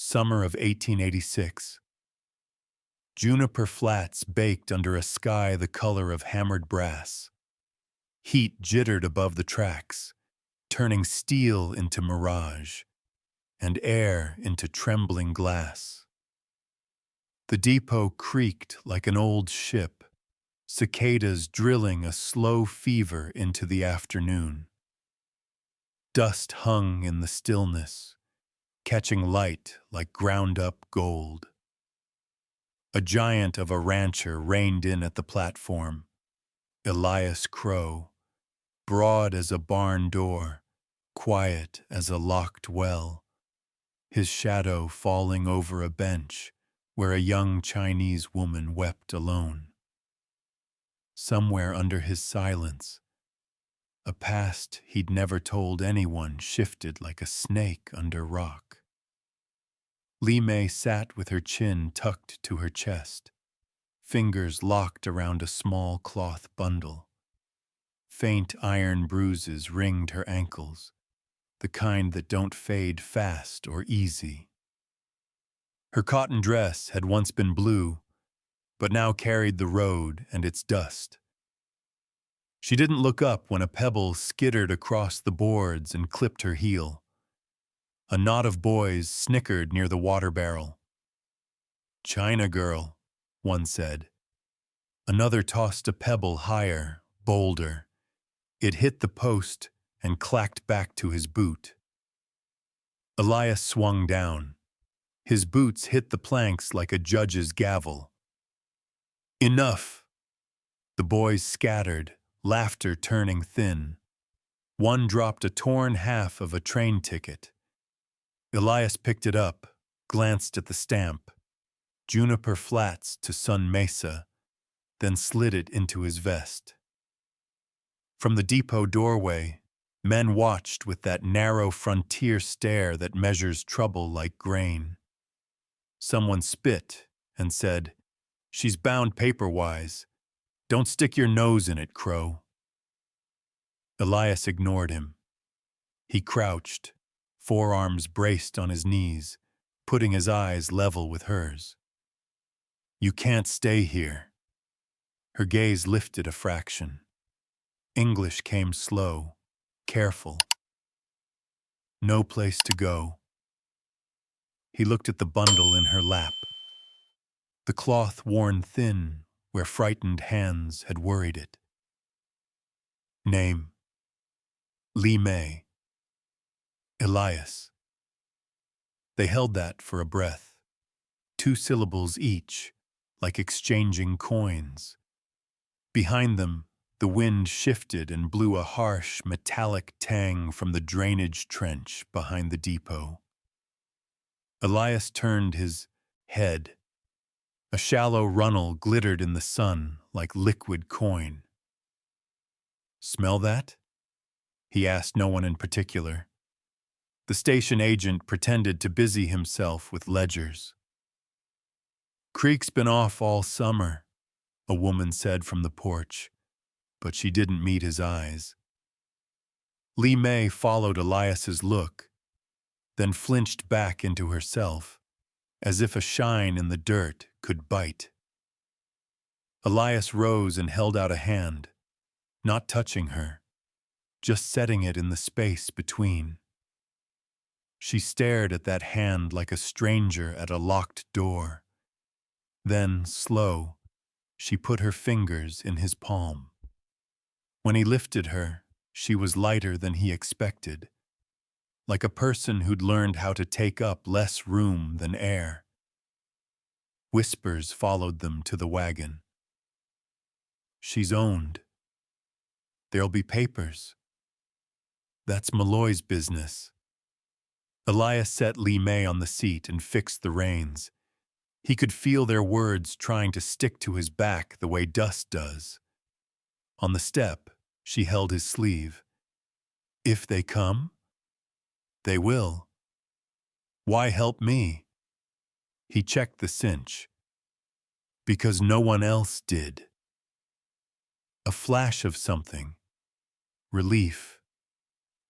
Summer of 1886. Juniper flats baked under a sky the color of hammered brass. Heat jittered above the tracks, turning steel into mirage, and air into trembling glass. The depot creaked like an old ship, cicadas drilling a slow fever into the afternoon. Dust hung in the stillness, catching light like ground-up gold. A giant of a rancher reined in at the platform, Elias Crow, broad as a barn door, quiet as a locked well, his shadow falling over a bench where a young Chinese woman wept alone. Somewhere under his silence, a past he'd never told anyone shifted like a snake under rock. Li Mei sat with her chin tucked to her chest, fingers locked around a small cloth bundle. Faint iron bruises ringed her ankles, the kind that don't fade fast or easy. Her cotton dress had once been blue, but now carried the road and its dust. She didn't look up when a pebble skittered across the boards and clipped her heel. A knot of boys snickered near the water barrel. "China girl," one said. Another tossed a pebble higher, bolder. It hit the post and clacked back to his boot. Elias swung down. His boots hit the planks like a judge's gavel. "Enough!" The boys scattered, laughter turning thin. One dropped a torn half of a train ticket. Elias picked it up, glanced at the stamp, Juniper Flats to Sun Mesa, then slid it into his vest. From the depot doorway, men watched with that narrow frontier stare that measures trouble like grain. Someone spit and said, "She's bound paper-wise. Don't stick your nose in it, Crow." Elias ignored him. He crouched, forearms braced on his knees, putting his eyes level with hers. "You can't stay here." Her gaze lifted a fraction. English came slow, careful. "No place to go." He looked at the bundle in her lap. The cloth worn thin where frightened hands had worried it. Name: Li Mei. Elias. They held that for a breath, 2 syllables each, like exchanging coins. Behind them, the wind shifted and blew a harsh, metallic tang from the drainage trench behind the depot. Elias turned his head. A shallow runnel glittered in the sun like liquid coin. "Smell that?" He asked no one in particular. The station agent pretended to busy himself with ledgers. "Creek's been off all summer," a woman said from the porch, but she didn't meet his eyes. Li Mei followed Elias's look, then flinched back into herself, as if a shine in the dirt could bite. Elias rose and held out a hand, not touching her, just setting it in the space between. She stared at that hand like a stranger at a locked door. Then, slow, she put her fingers in his palm. When he lifted her, she was lighter than he expected, like a person who'd learned how to take up less room than air. Whispers followed them to the wagon. "She's owned. There'll be papers. That's Malloy's business." Elias set Li Mei on the seat and fixed the reins. He could feel their words trying to stick to his back the way dust does. On the step, she held his sleeve. "If they come, they will. Why help me?" He checked the cinch. "Because no one else did." A flash of something, relief,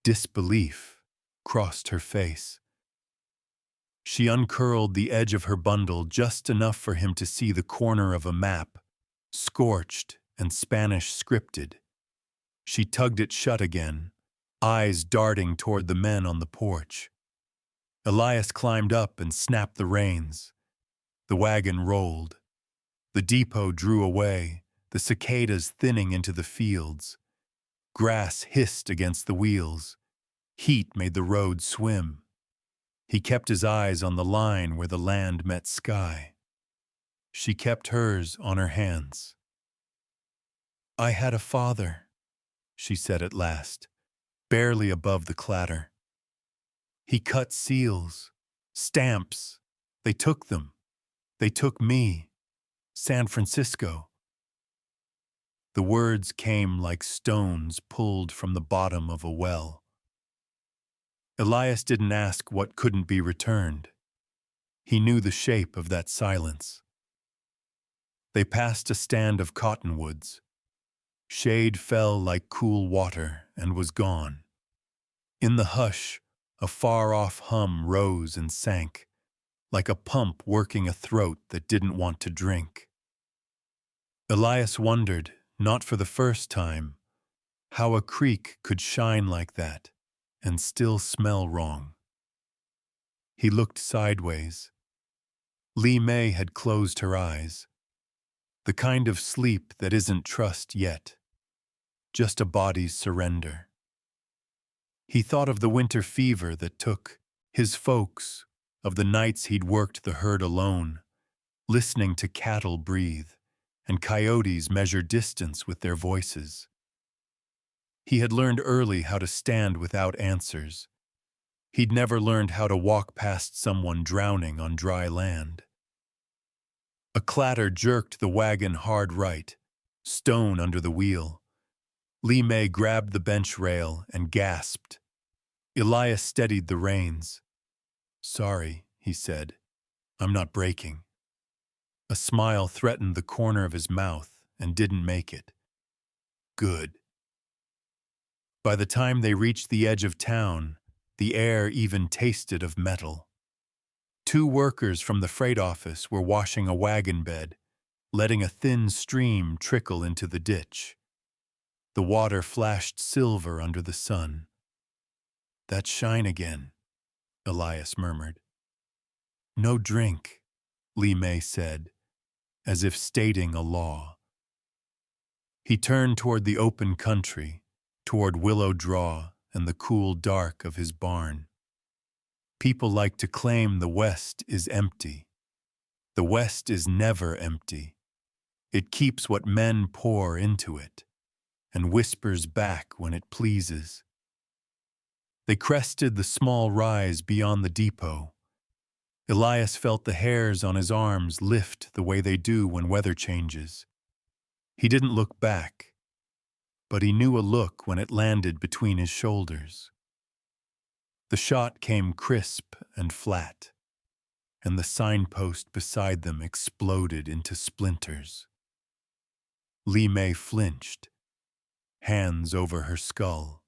disbelief, crossed her face. She uncurled the edge of her bundle just enough for him to see the corner of a map, scorched and Spanish scripted. She tugged it shut again, eyes darting toward the men on the porch. Elias climbed up and snapped the reins. The wagon rolled. The depot drew away, the cicadas thinning into the fields. Grass hissed against the wheels. Heat made the road swim. He kept his eyes on the line where the land met sky. She kept hers on her hands. "I had a father," she said at last, barely above the clatter. "He cut seals, stamps. They took them. They took me. San Francisco." The words came like stones pulled from the bottom of a well. Elias didn't ask what couldn't be returned. He knew the shape of that silence. They passed a stand of cottonwoods. Shade fell like cool water and was gone. In the hush, a far-off hum rose and sank, like a pump working a throat that didn't want to drink. Elias wondered, not for the first time, how a creek could shine like that and still smell wrong. He looked sideways. Lee May had closed her eyes. The kind of sleep that isn't trust yet, just a body's surrender. He thought of the winter fever that took his folks, of the nights he'd worked the herd alone, listening to cattle breathe and coyotes measure distance with their voices. He had learned early how to stand without answers. He'd never learned how to walk past someone drowning on dry land. A clatter jerked the wagon hard right, stone under the wheel. Lee May grabbed the bench rail and gasped. Elias steadied the reins. "Sorry," he said. "I'm not braking." A smile threatened the corner of his mouth and didn't make it. Good. By the time they reached the edge of town, the air even tasted of metal. 2 workers from the freight office were washing a wagon bed, letting a thin stream trickle into the ditch. The water flashed silver under the sun. "That shine again," Elias murmured. "No drink," Lee May said, as if stating a law. He turned toward the open country, toward Willow Draw and the cool dark of his barn. People like to claim the West is empty. The West is never empty. It keeps what men pour into it, and whispers back when it pleases. They crested the small rise beyond the depot. Elias felt the hairs on his arms lift the way they do when weather changes. He didn't look back, but he knew a look when it landed between his shoulders. The shot came crisp and flat, and the signpost beside them exploded into splinters. Lee May flinched, hands over her skull.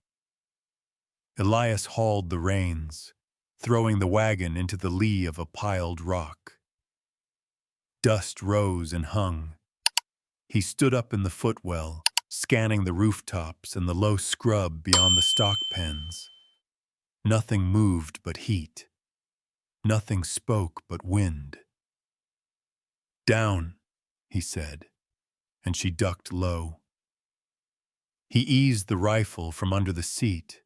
Elias hauled the reins, throwing the wagon into the lee of a piled rock. Dust rose and hung. He stood up in the footwell, scanning the rooftops and the low scrub beyond the stock pens. Nothing moved but heat. Nothing spoke but wind. "Down," he said, and she ducked low. He eased the rifle from under the seat,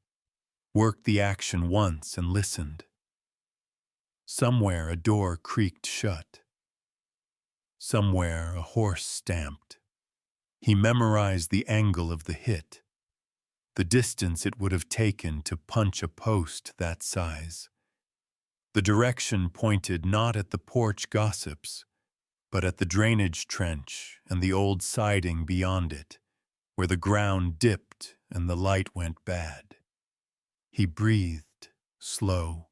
worked the action once and listened. Somewhere a door creaked shut. Somewhere a horse stamped. He memorized the angle of the hit, the distance it would have taken to punch a post that size. The direction pointed not at the porch gossips, but at the drainage trench and the old siding beyond it, where the ground dipped and the light went bad. He breathed, slow.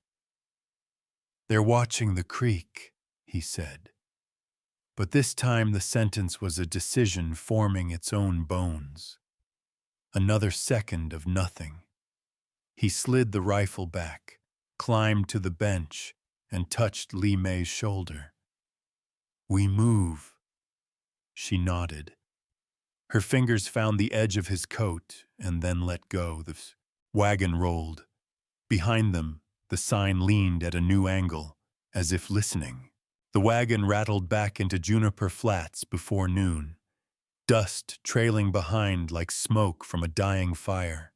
"They're watching the creek," he said. But this time the sentence was a decision forming its own bones. Another second of nothing. He slid the rifle back, climbed to the bench, and touched Li Mei's shoulder. "We move." She nodded. Her fingers found the edge of his coat and then let go. The wagon rolled. Behind them, the sign leaned at a new angle, as if listening. The wagon rattled back into Juniper Flats before noon, dust trailing behind like smoke from a dying fire.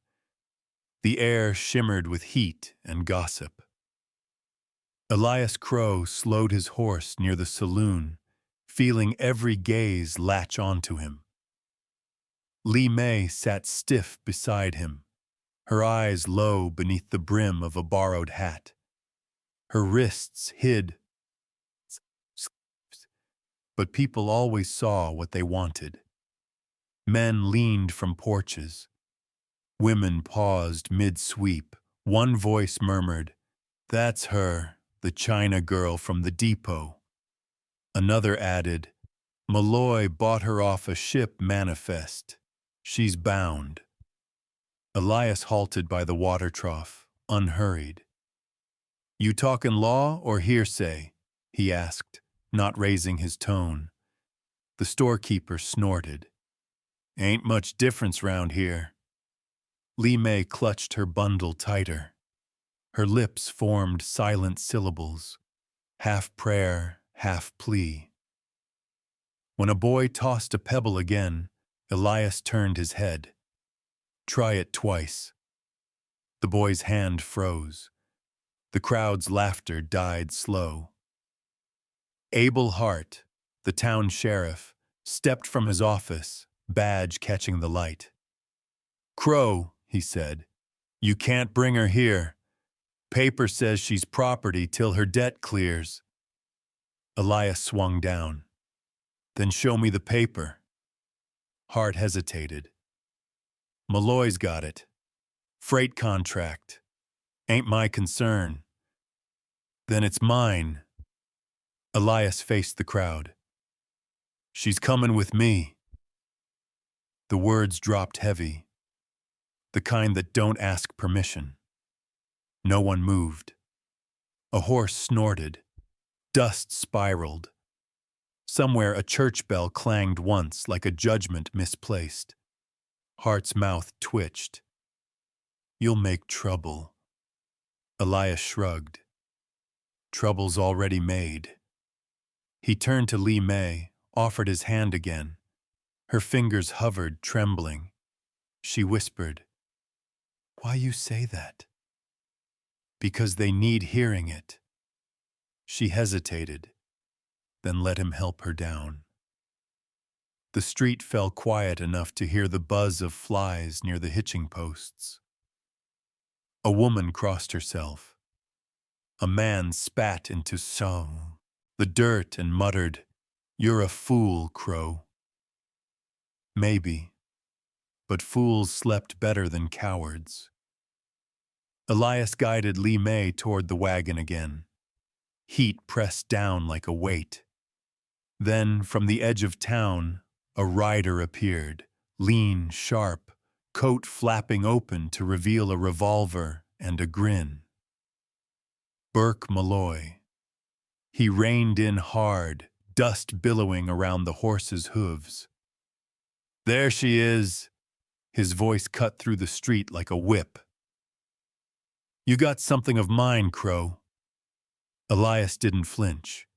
The air shimmered with heat and gossip. Elias Crow slowed his horse near the saloon, feeling every gaze latch onto him. Li Mei sat stiff beside him, her eyes low beneath the brim of a borrowed hat. Her wrists hid, but people always saw what they wanted. Men leaned from porches. Women paused mid-sweep. One voice murmured, "That's her, the China girl from the depot." Another added, "Malloy bought her off a ship manifest. She's bound." Elias halted by the water trough, unhurried. "You talkin' law or hearsay?" he asked, not raising his tone. The storekeeper snorted. "Ain't much difference round here." Li Mei clutched her bundle tighter. Her lips formed silent syllables, half prayer, half plea. When a boy tossed a pebble again, Elias turned his head. "Try it twice." The boy's hand froze. The crowd's laughter died slow. Abel Hart, the town sheriff, stepped from his office, badge catching the light. "Crow," he said, "you can't bring her here. Paper says she's property till her debt clears." Elias swung down. "Then show me the paper." Hart hesitated. "Malloy's got it. Freight contract. Ain't my concern." "Then it's mine." Elias faced the crowd. "She's comin' with me." The words dropped heavy, the kind that don't ask permission. No one moved. A horse snorted. Dust spiraled. Somewhere a church bell clanged once like a judgment misplaced. Hart's mouth twitched. "You'll make trouble." Elias shrugged. "Trouble's already made." He turned to Li Mei, offered his hand again. Her fingers hovered, trembling. She whispered, "Why you say that?" "Because they need hearing it." She hesitated, then let him help her down. The street fell quiet enough to hear the buzz of flies near the hitching posts. A woman crossed herself. A man spat into the dirt and muttered, "You're a fool, Crow." Maybe, but fools slept better than cowards. Elias guided Li Mei toward the wagon again. Heat pressed down like a weight. Then, from the edge of town, a rider appeared, lean, sharp, coat flapping open to reveal a revolver and a grin. Burke Malloy. He reined in hard, dust billowing around the horse's hooves. "There she is." His voice cut through the street like a whip. "You got something of mine, Crow." Elias didn't flinch.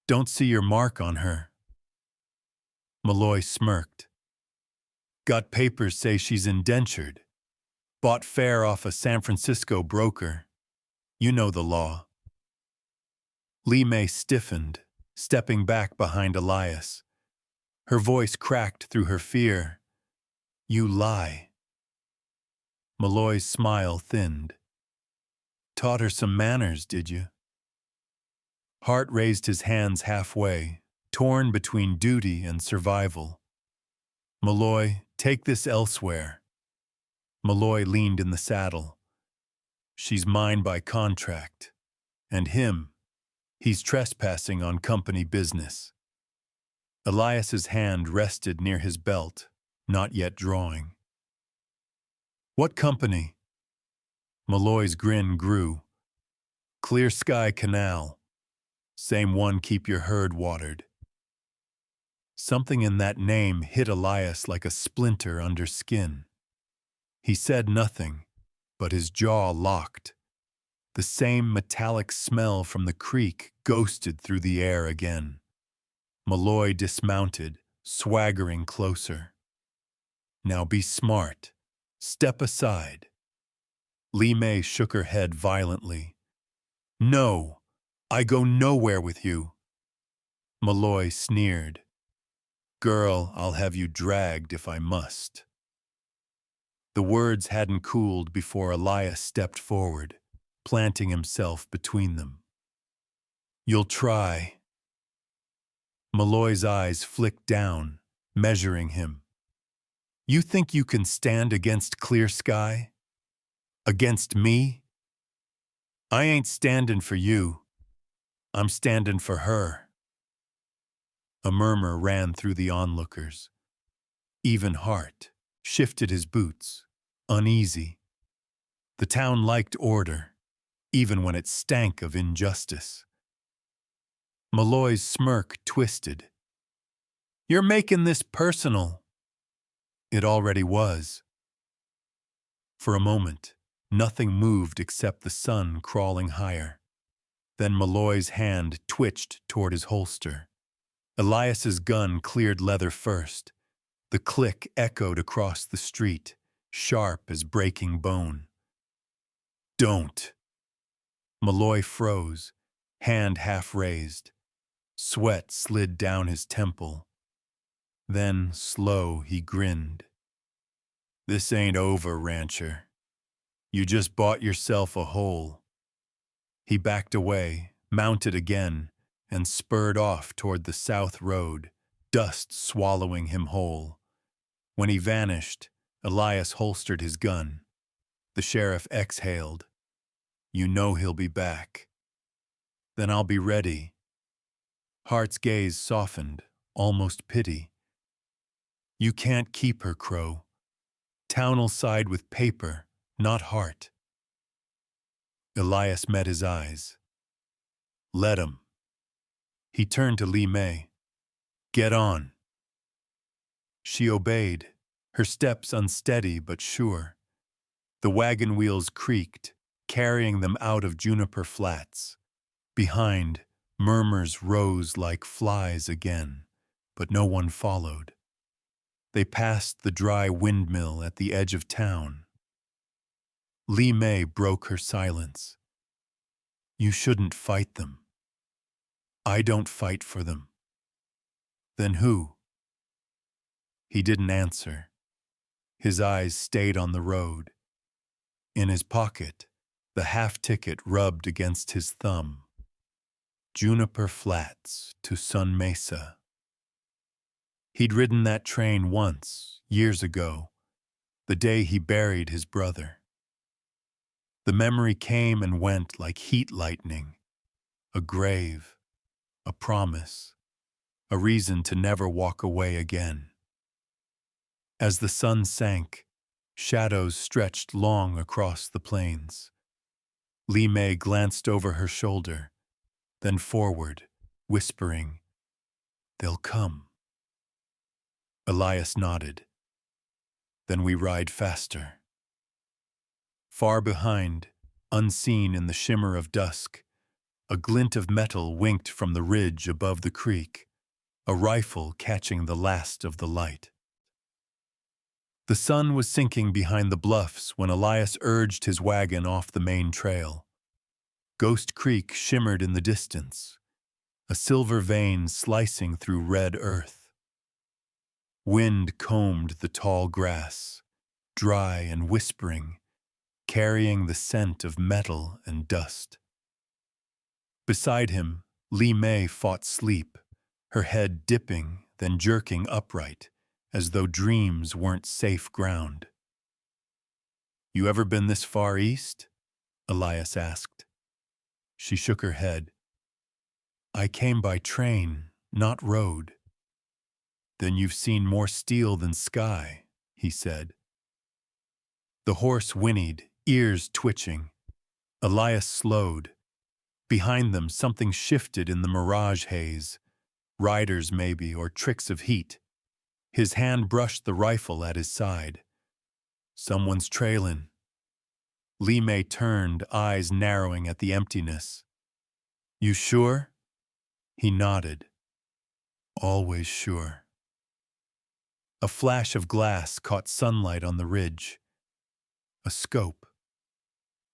"Don't see your mark on her." Malloy smirked. "Got papers say she's indentured. Bought fare off a San Francisco broker. You know the law." Li Mei stiffened, stepping back behind Elias. Her voice cracked through her fear. "You lie." Malloy's smile thinned. "Taught her some manners, did you?" Hart raised his hands halfway, torn between duty and survival. "Malloy, take this elsewhere." Malloy leaned in the saddle. "She's mine by contract. And him, he's trespassing on company business." Elias's hand rested near his belt, not yet drawing. "What company?" Malloy's grin grew. Clear Sky Canal. Same one keep your herd watered. Something in that name hit Elias like a splinter under skin. He said nothing, but his jaw locked. The same metallic smell from the creek ghosted through the air again. Malloy dismounted, swaggering closer. Now be smart. Step aside. Li Mei shook her head violently. No, I go nowhere with you. Malloy sneered. Girl, I'll have you dragged if I must. The words hadn't cooled before Elias stepped forward, planting himself between them. You'll try. Malloy's eyes flicked down, measuring him. You think you can stand against Clear Sky? Against me? I ain't standing for you. I'm standing for her. A murmur ran through the onlookers. Even Hart shifted his boots, uneasy. The town liked order, even when it stank of injustice. Malloy's smirk twisted. You're making this personal. It already was. For a moment, nothing moved except the sun crawling higher. Then Malloy's hand twitched toward his holster. Elias's gun cleared leather first. The click echoed across the street, sharp as breaking bone. Don't. Malloy froze, hand half raised. Sweat slid down his temple. Then, slow, he grinned. This ain't over, rancher. You just bought yourself a hole. He backed away, mounted again, and spurred off toward the south road, dust swallowing him whole. When he vanished, Elias holstered his gun. The sheriff exhaled. You know he'll be back. Then I'll be ready. Hart's gaze softened, almost pity. You can't keep her, Crow. Town'll side with paper, not Hart. Elias met his eyes. Let him. He turned to Li Mei. Get on. She obeyed, her steps unsteady but sure. The wagon wheels creaked, carrying them out of Juniper Flats. Behind, murmurs rose like flies again, but no one followed. They passed the dry windmill at the edge of town. Li Mei broke her silence. You shouldn't fight them. I don't fight for them. Then who? He didn't answer. His eyes stayed on the road. In his pocket, the half-ticket rubbed against his thumb. Juniper Flats to Sun Mesa. He'd ridden that train once, years ago, the day he buried his brother. The memory came and went like heat lightning. A grave, a promise, a reason to never walk away again. As the sun sank, shadows stretched long across the plains. Li Mei glanced over her shoulder, then forward, whispering, They'll come. Elias nodded. Then we ride faster. Far behind, unseen in the shimmer of dusk, a glint of metal winked from the ridge above the creek, a rifle catching the last of the light. The sun was sinking behind the bluffs when Elias urged his wagon off the main trail. Ghost Creek shimmered in the distance, a silver vein slicing through red earth. Wind combed the tall grass, dry and whispering, carrying the scent of metal and dust. Beside him, Li Mei fought sleep, her head dipping, then jerking upright, as though dreams weren't safe ground. You ever been this far east? Elias asked. She shook her head. I came by train, not road. Then you've seen more steel than sky, he said. The horse whinnied, ears twitching. Elias slowed, Behind them, something shifted in the mirage haze. Riders, maybe, or tricks of heat. His hand brushed the rifle at his side. Someone's trailing. Li Mei turned, eyes narrowing at the emptiness. You sure? He nodded. Always sure. A flash of glass caught sunlight on the ridge. A scope.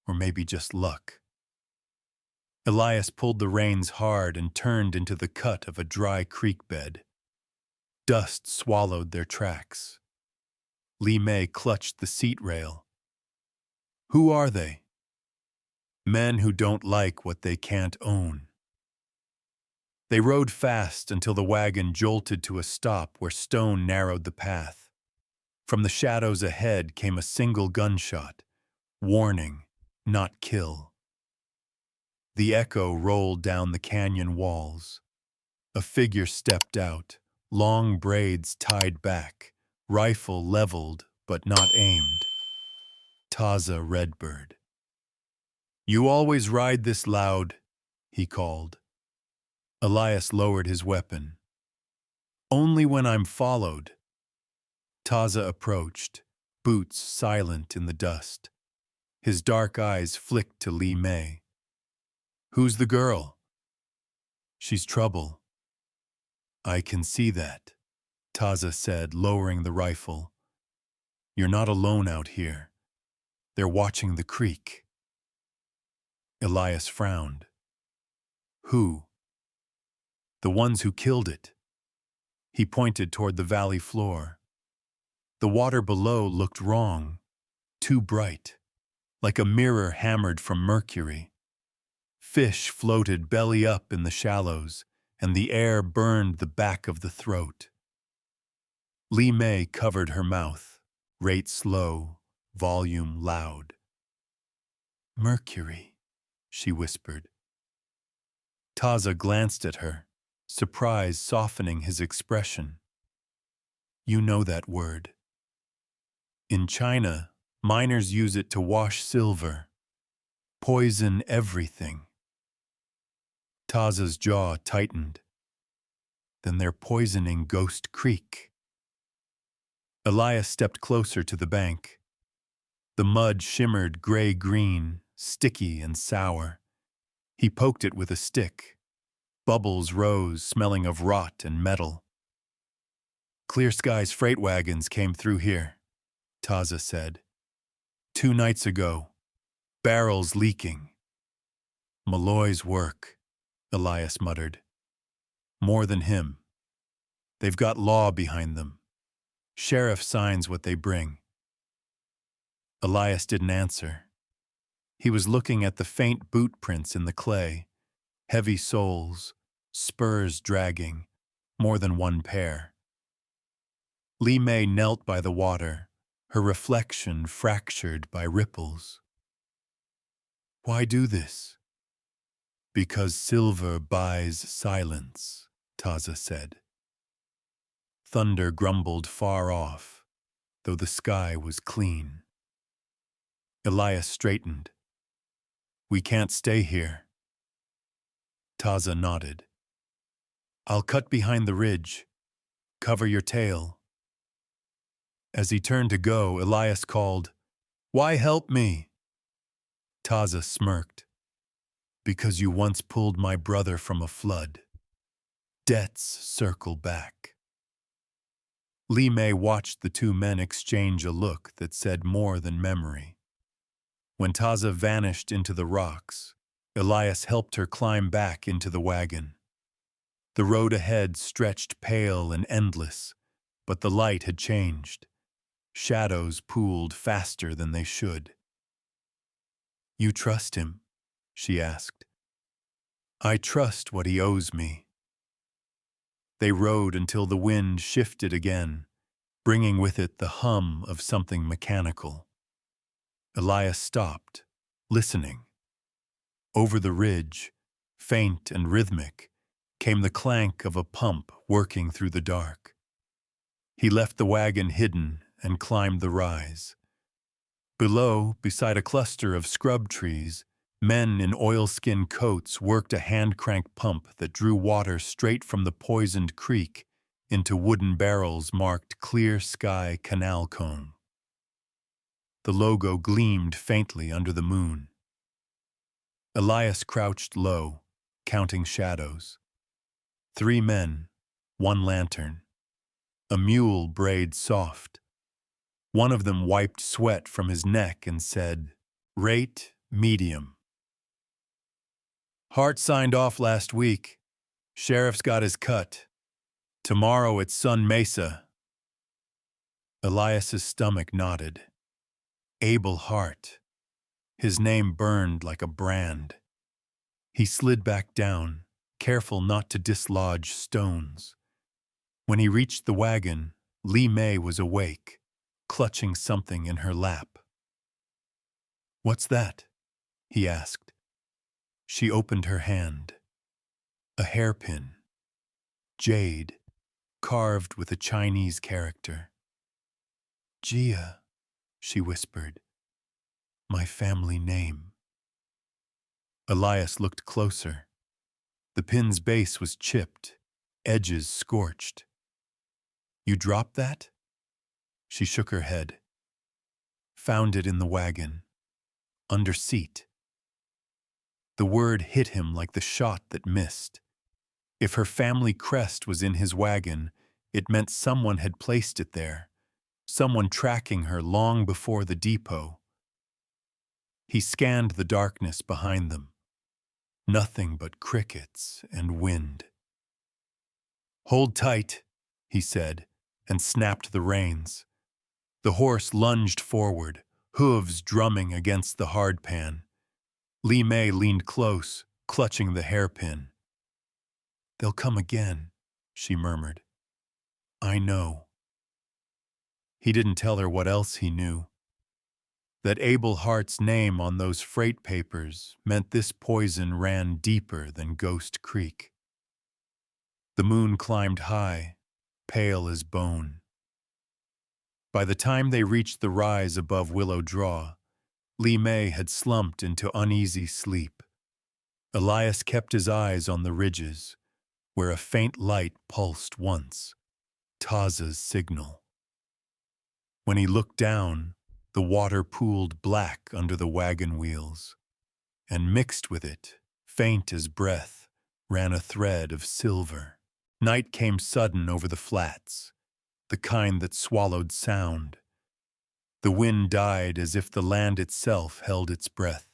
Or maybe just luck. Elias pulled the reins hard and turned into the cut of a dry creek bed. Dust swallowed their tracks. Li Mei clutched the seat rail. Who are they? Men who don't like what they can't own. They rode fast until the wagon jolted to a stop where stone narrowed the path. From the shadows ahead came a single gunshot. Warning, not kill. The echo rolled down the canyon walls. A figure stepped out, long braids tied back, rifle leveled but not aimed. Taza Redbird. You always ride this loud, he called. Elias lowered his weapon. Only when I'm followed. Taza approached, boots silent in the dust. His dark eyes flicked to Li Mei. Who's the girl? She's trouble. I can see that, Taza said, lowering the rifle. You're not alone out here. They're watching the creek. Elias frowned. Who? The ones who killed it. He pointed toward the valley floor. The water below looked wrong, too bright, like a mirror hammered from mercury. Fish floated belly up in the shallows, and the air burned the back of the throat. Li Mei covered her mouth, rate slow, volume loud. Mercury, she whispered. Taza glanced at her, surprise softening his expression. You know that word. In China, miners use it to wash silver, poison everything. Taza's jaw tightened. Then they're poisoning Ghost Creek. Elias stepped closer to the bank. The mud shimmered gray-green, sticky and sour. He poked it with a stick. Bubbles rose, smelling of rot and metal. Clear Sky's freight wagons came through here, Taza said. 2 nights ago, barrels leaking. Malloy's work, Elias muttered. More than him. They've got law behind them. Sheriff signs what they bring. Elias didn't answer. He was looking at the faint boot prints in the clay, heavy soles, spurs dragging, more than one pair. Li Mei knelt by the water, her reflection fractured by ripples. Why do this? Because silver buys silence, Taza said. Thunder grumbled far off, though the sky was clean. Elias straightened. We can't stay here. Taza nodded. I'll cut behind the ridge. Cover your tail. As he turned to go, Elias called, Why help me? Taza smirked. Because you once pulled my brother from a flood. Debts circle back. Li Mei watched the 2 men exchange a look that said more than memory. When Taza vanished into the rocks, Elias helped her climb back into the wagon. The road ahead stretched pale and endless, but the light had changed. Shadows pooled faster than they should. You trust him? She asked. I trust what he owes me. They rode until the wind shifted again, bringing with it the hum of something mechanical. Elias stopped, listening. Over the ridge, faint and rhythmic, came the clank of a pump working through the dark. He left the wagon hidden and climbed the rise. Below, beside a cluster of scrub trees, Men in oilskin coats worked a hand-crank pump that drew water straight from the poisoned creek into wooden barrels marked Clear Sky Canal Comb. The logo gleamed faintly under the moon. Elias crouched low, counting shadows. 3 men, 1 lantern. A mule brayed soft. One of them wiped sweat from his neck and said, "Rate medium." "Hart signed off last week. Sheriff's got his cut. Tomorrow it's Sun Mesa." Elias's stomach knotted. Abel Hart. His name burned like a brand. He slid back down, careful not to dislodge stones. When he reached the wagon, Lee May was awake, clutching something in her lap. "What's that?" he asked. She opened her hand. A hairpin. Jade, carved with a Chinese character. "Gia," she whispered. "My family name." Elias looked closer. The pin's base was chipped, edges scorched. "You dropped that?" She shook her head. "Found it in the wagon. Under seat." The word hit him like the shot that missed. If her family crest was in his wagon, it meant someone had placed it there, someone tracking her long before the depot. He scanned the darkness behind them. Nothing but crickets and wind. "Hold tight," he said, and snapped the reins. The horse lunged forward, hooves drumming against the hardpan. Lee May leaned close, clutching the hairpin. "They'll come again," she murmured. "I know." He didn't tell her what else he knew. That Abel Hart's name on those freight papers meant this poison ran deeper than Ghost Creek. The moon climbed high, pale as bone. By the time they reached the rise above Willow Draw, Lee May had slumped into uneasy sleep. Elias kept his eyes on the ridges, where a faint light pulsed once, Taza's signal. When he looked down, the water pooled black under the wagon wheels, and mixed with it, faint as breath, ran a thread of silver. Night came sudden over the flats, the kind that swallowed sound. The wind died as if the land itself held its breath.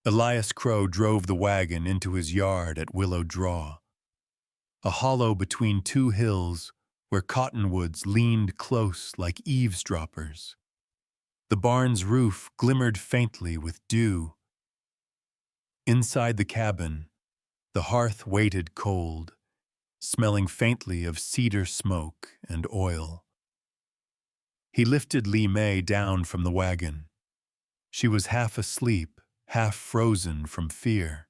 Elias Crow drove the wagon into his yard at Willow Draw, a hollow between 2 hills where cottonwoods leaned close like eavesdroppers. The barn's roof glimmered faintly with dew. Inside the cabin, the hearth waited cold, smelling faintly of cedar smoke and oil. He lifted Lee May down from the wagon. She was half asleep, half frozen from fear.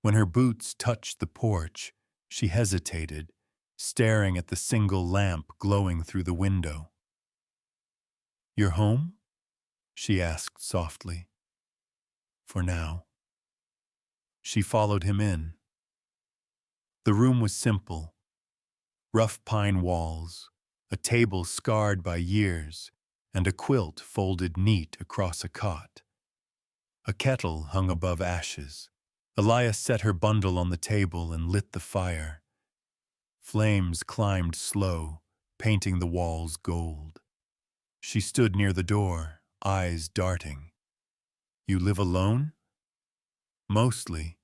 When her boots touched the porch, she hesitated, staring at the single lamp glowing through the window. "You're home?" she asked softly. "For now." She followed him in. The room was simple. Rough pine walls, a table scarred by years, and a quilt folded neat across a cot. A kettle hung above ashes. Elias set her bundle on the table and lit the fire. Flames climbed slow, painting the walls gold. She stood near the door, eyes darting. "You live alone?" "Mostly."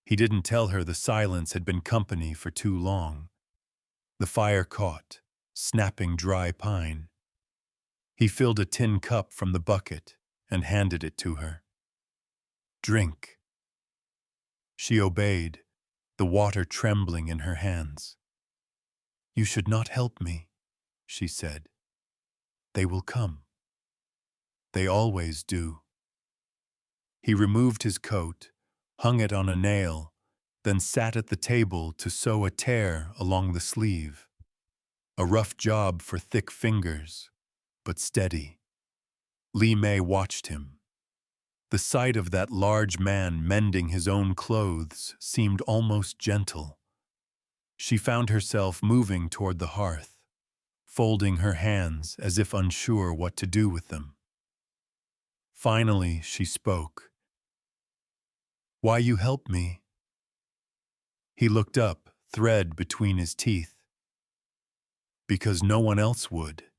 He didn't tell her the silence had been company for too long. The fire caught, snapping dry pine. He filled a tin cup from the bucket and handed it to her. "Drink." She obeyed, the water trembling in her hands. "You should not help me," she said. "They will come. They always do." He removed his coat, hung it on a nail, then sat at the table to sew a tear along the sleeve. A rough job for thick fingers, but steady. Lee May watched him. The sight of that large man mending his own clothes seemed almost gentle. She found herself moving toward the hearth, folding her hands as if unsure what to do with them. Finally, she spoke. "Why you help me?" He looked up, thread between his teeth. "Because no one else would."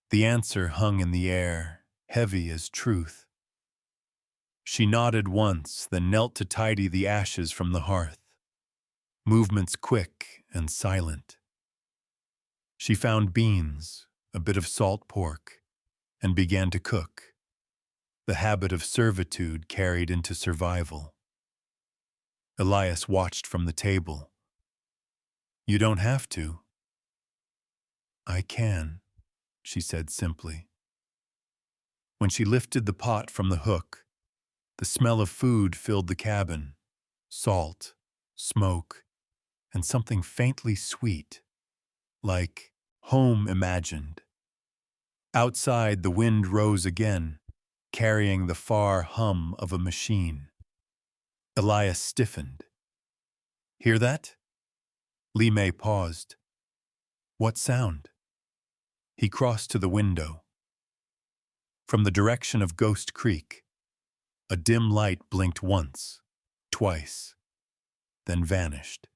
The answer hung in the air, heavy as truth. She nodded once, then knelt to tidy the ashes from the hearth, movements quick and silent. She found beans, a bit of salt pork, and began to cook, the habit of servitude carried into survival. Elias watched from the table. "You don't have to." "I can," she said simply. When she lifted the pot from the hook, the smell of food filled the cabin, salt, smoke, and something faintly sweet, like home imagined. Outside, the wind rose again, carrying the far hum of a machine. Elias stiffened. "Hear that?" Li Mei paused. "What sound?" He crossed to the window. From the direction of Ghost Creek, a dim light blinked once, twice, then vanished.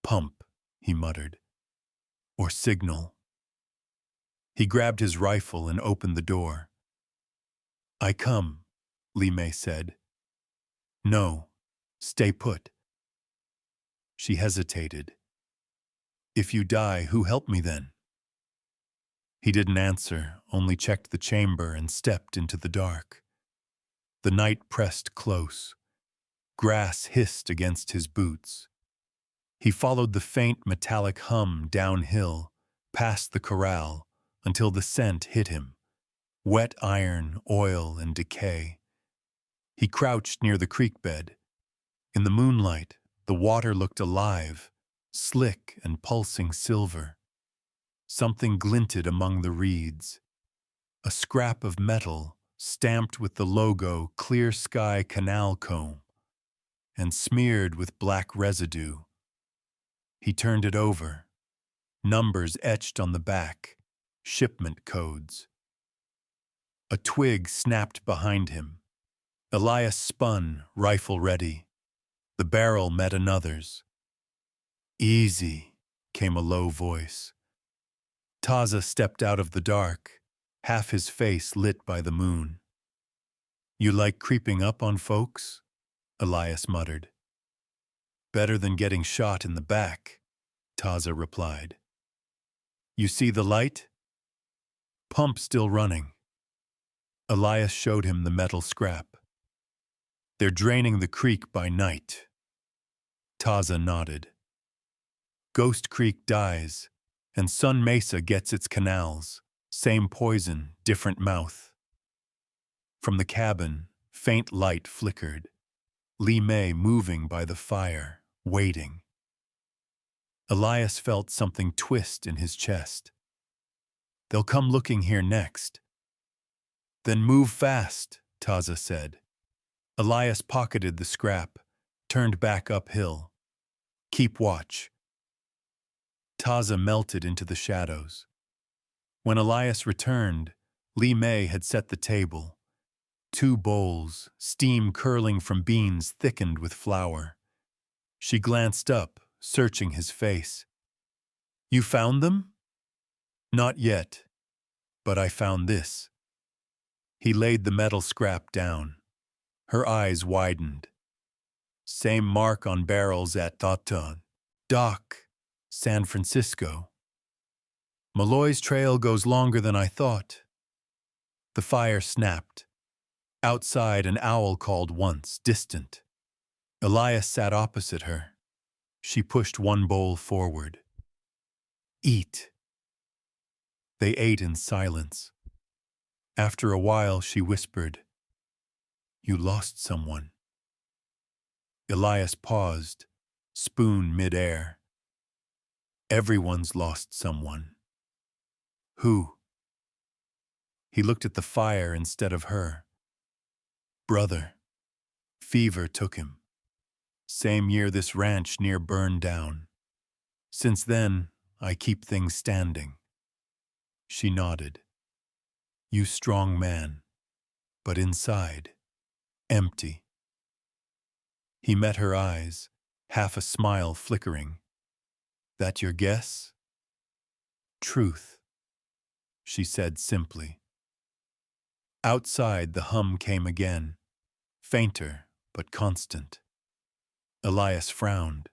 "Pump," he muttered. "Or signal." He grabbed his rifle and opened the door. "I come," Li Mei said. "No, stay put." She hesitated. "If you die, who helped me then?" He didn't answer, only checked the chamber and stepped into the dark. The night pressed close. Grass hissed against his boots. He followed the faint metallic hum downhill, past the corral, until the scent hit him. Wet iron, oil, and decay. He crouched near the creek bed. In the moonlight, the water looked alive, slick and pulsing silver. Something glinted among the reeds. A scrap of metal stamped with the logo Clear Sky Canal Comb and smeared with black residue. He turned it over. Numbers etched on the back, shipment codes. A twig snapped behind him. Elias spun, rifle ready. The barrel met another's. "Easy," came a low voice. Taza stepped out of the dark, half his face lit by the moon. "You like creeping up on folks?" Elias muttered. "Better than getting shot in the back," Taza replied. "You see the light?" "Pump still running." Elias showed him the metal scrap. "They're draining the creek by night." Taza nodded. "Ghost Creek dies, and Sun Mesa gets its canals. Same poison, different mouth." From the cabin, faint light flickered. Li Mei moving by the fire, waiting. Elias felt something twist in his chest. "They'll come looking here next." "Then move fast," Taza said. Elias pocketed the scrap, turned back uphill. "Keep watch." Taza melted into the shadows. When Elias returned, Li Mei had set the table. 2 bowls, steam curling from beans thickened with flour. She glanced up, searching his face. "You found them?" "Not yet, but I found this." He laid the metal scrap down. Her eyes widened. "Same mark on barrels at Thoughton. Dock, San Francisco. Malloy's trail goes longer than I thought." The fire snapped. Outside, an owl called once, distant. Elias sat opposite her. She pushed one bowl forward. "Eat." They ate in silence. After a while, she whispered, "You lost someone." Elias paused, spoon mid-air. "Everyone's lost someone." "Who?" He looked at the fire instead of her. Brother, fever took him. Same year this ranch near burned down. Since then, I keep things standing. She nodded. You strong man, but inside, empty. He met her eyes, half a smile flickering. That your guess? Truth, she said simply. Outside the hum came again, fainter but constant. Elias frowned.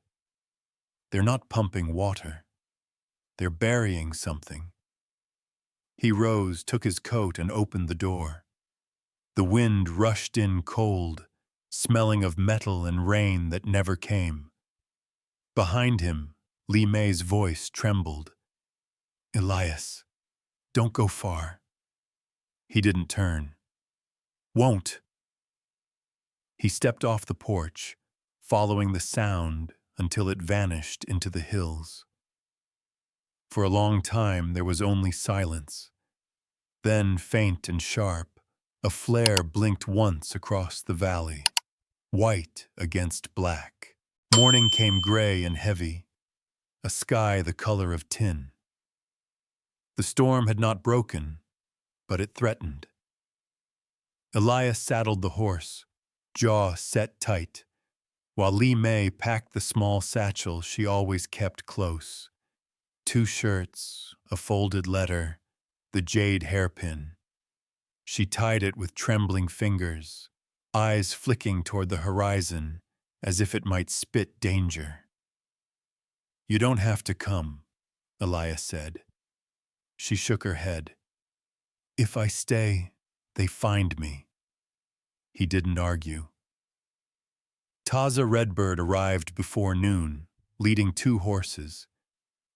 They're not pumping water. They're burying something. He rose, took his coat, and opened the door. The wind rushed in cold, smelling of metal and rain that never came. Behind him, Li Mei's voice trembled. Elias, don't go far. He didn't turn. Won't. He stepped off the porch, following the sound until it vanished into the hills. For a long time there was only silence. Then, faint and sharp, a flare blinked once across the valley, white against black. Morning came gray and heavy, a sky the color of tin. The storm had not broken, but it threatened. Elias saddled the horse, jaw set tight, while Li Mei packed the small satchel she always kept close. 2 shirts, a folded letter, the jade hairpin. She tied it with trembling fingers, eyes flicking toward the horizon as if it might spit danger. You don't have to come, Elias said. She shook her head. If I stay, they find me. He didn't argue. Taza Redbird arrived before noon, leading 2 horses.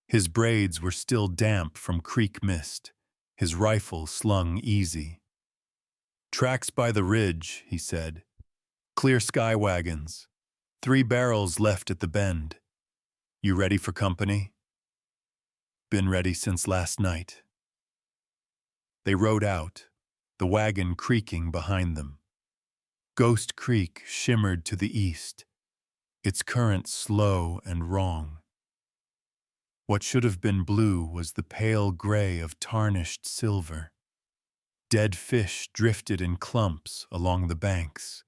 His braids were still damp from creek mist, his rifle slung easy. Tracks by the ridge, he said. Clear sky wagons. 3 barrels left at the bend. You ready for company? Been ready since last night. They rode out, the wagon creaking behind them. Ghost Creek shimmered to the east, its current slow and wrong. What should have been blue was the pale gray of tarnished silver. Dead fish drifted in clumps along the banks,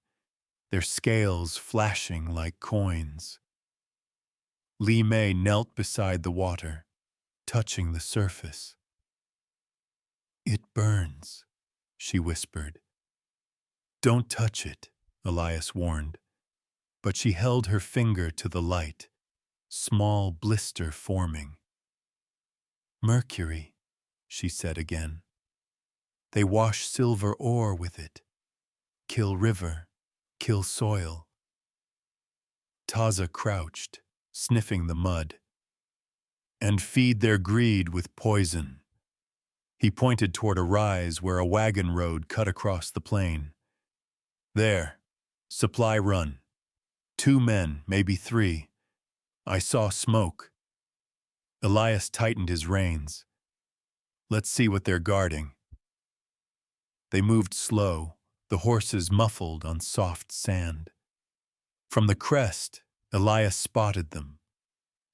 their scales flashing like coins. Li Mei knelt beside the water, touching the surface. It burns, she whispered. Don't touch it, Elias warned, but she held her finger to the light, small blister forming. Mercury, she said again. They wash silver ore with it. Kill river, kill soil. Taza crouched, sniffing the mud. And feed their greed with poison. He pointed toward a rise where a wagon road cut across the plain. There, supply run. 2 men, maybe 3. I saw smoke. Elias tightened his reins. Let's see what they're guarding. They moved slow, the horses muffled on soft sand. From the crest, Elias spotted them.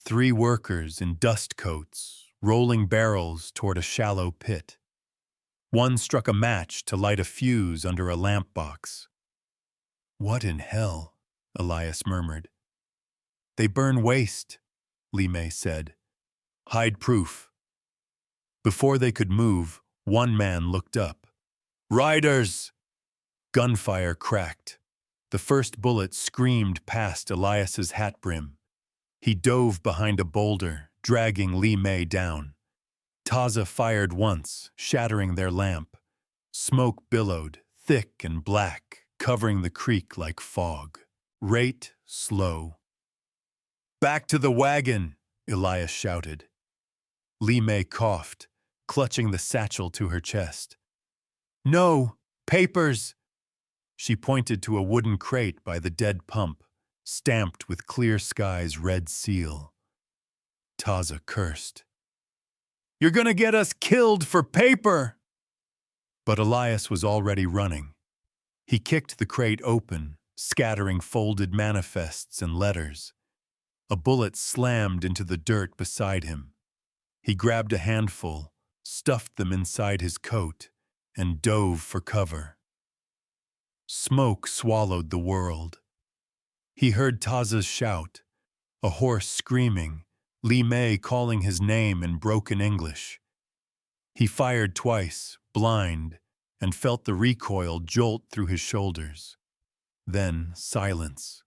3 workers in dust coats, rolling barrels toward a shallow pit. One struck a match to light a fuse under a lamp box. What in hell? Elias murmured. They burn waste, Li Mei said. Hide proof. Before they could move, one man looked up. Riders! Gunfire cracked. The first bullet screamed past Elias's hat brim. He dove behind a boulder, dragging Li Mei down. Taza fired once, shattering their lamp. Smoke billowed, thick and black, covering the creek like fog. Rate slow. Back to the wagon, Elias shouted. Li Mei coughed, clutching the satchel to her chest. No, papers! She pointed to a wooden crate by the dead pump, stamped with Clear Sky's red seal. Taza cursed. You're gonna get us killed for paper! But Elias was already running. He kicked the crate open, scattering folded manifests and letters. A bullet slammed into the dirt beside him. He grabbed a handful, stuffed them inside his coat, and dove for cover. Smoke swallowed the world. He heard Taza's shout, a horse screaming, Li Mei calling his name in broken English. He fired twice, blind, and felt the recoil jolt through his shoulders. Then silence,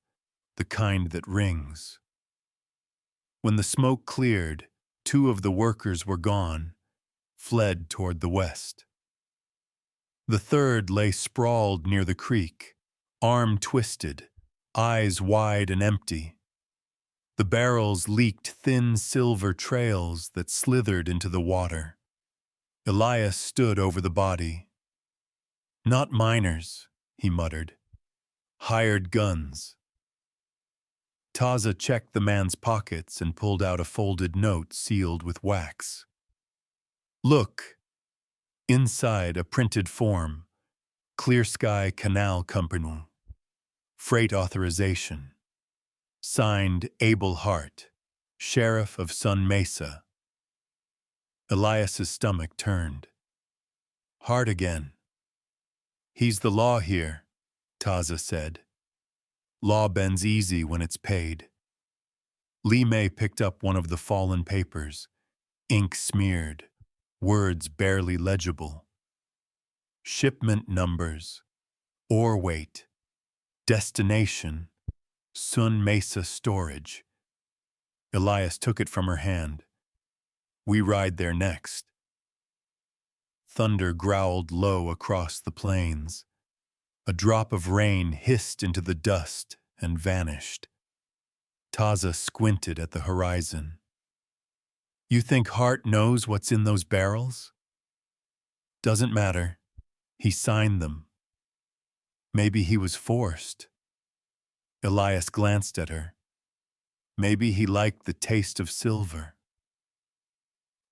the kind that rings. When the smoke cleared, 2 of the workers were gone, fled toward the west. The third lay sprawled near the creek, arm twisted, eyes wide and empty. The barrels leaked thin silver trails that slithered into the water. Elias stood over the body. "Not miners," he muttered. "Hired guns." Taza checked the man's pockets and pulled out a folded note sealed with wax. "Look." Inside a printed form, Clear Sky Canal Company. Freight authorization. Signed Abel Hart, Sheriff of Sun Mesa. Elias's stomach turned. Hart again. "He's the law here," Taza said. "Law bends easy when it's paid." Li Mei picked up one of the fallen papers, ink smeared, words barely legible. Shipment numbers, ore weight, destination, Sun Mesa storage. Elias took it from her hand. "We ride there next." Thunder growled low across the plains. A drop of rain hissed into the dust and vanished. Taza squinted at the horizon. "You think Hart knows what's in those barrels?" "Doesn't matter. He signed them." "Maybe he was forced." Elias glanced at her. "Maybe he liked the taste of silver."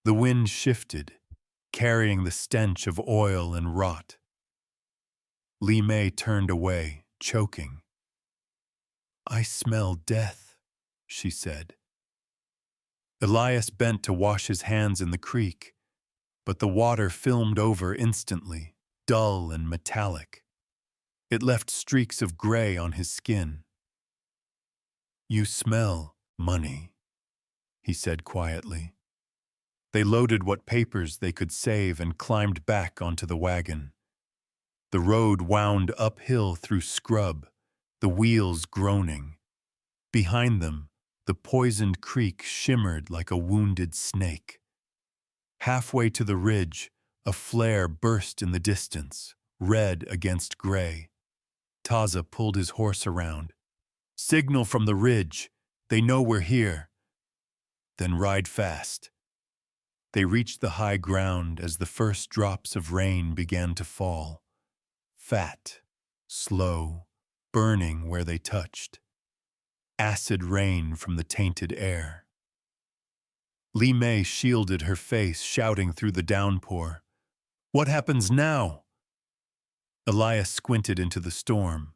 The wind shifted, carrying the stench of oil and rot. Li Mei turned away, choking. "I smell death," she said. Elias bent to wash his hands in the creek, but the water filmed over instantly, dull and metallic. It left streaks of gray on his skin. "You smell money," he said quietly. They loaded what papers they could save and climbed back onto the wagon. The road wound uphill through scrub, the wheels groaning. Behind them, the poisoned creek shimmered like a wounded snake. Halfway to the ridge, a flare burst in the distance, red against gray. Taza pulled his horse around. "Signal from the ridge. They know we're here." "Then ride fast." They reached the high ground as the first drops of rain began to fall. Fat, slow, burning where they touched. Acid rain from the tainted air. Li Mei shielded her face, shouting through the downpour. "What happens now?" Elias squinted into the storm.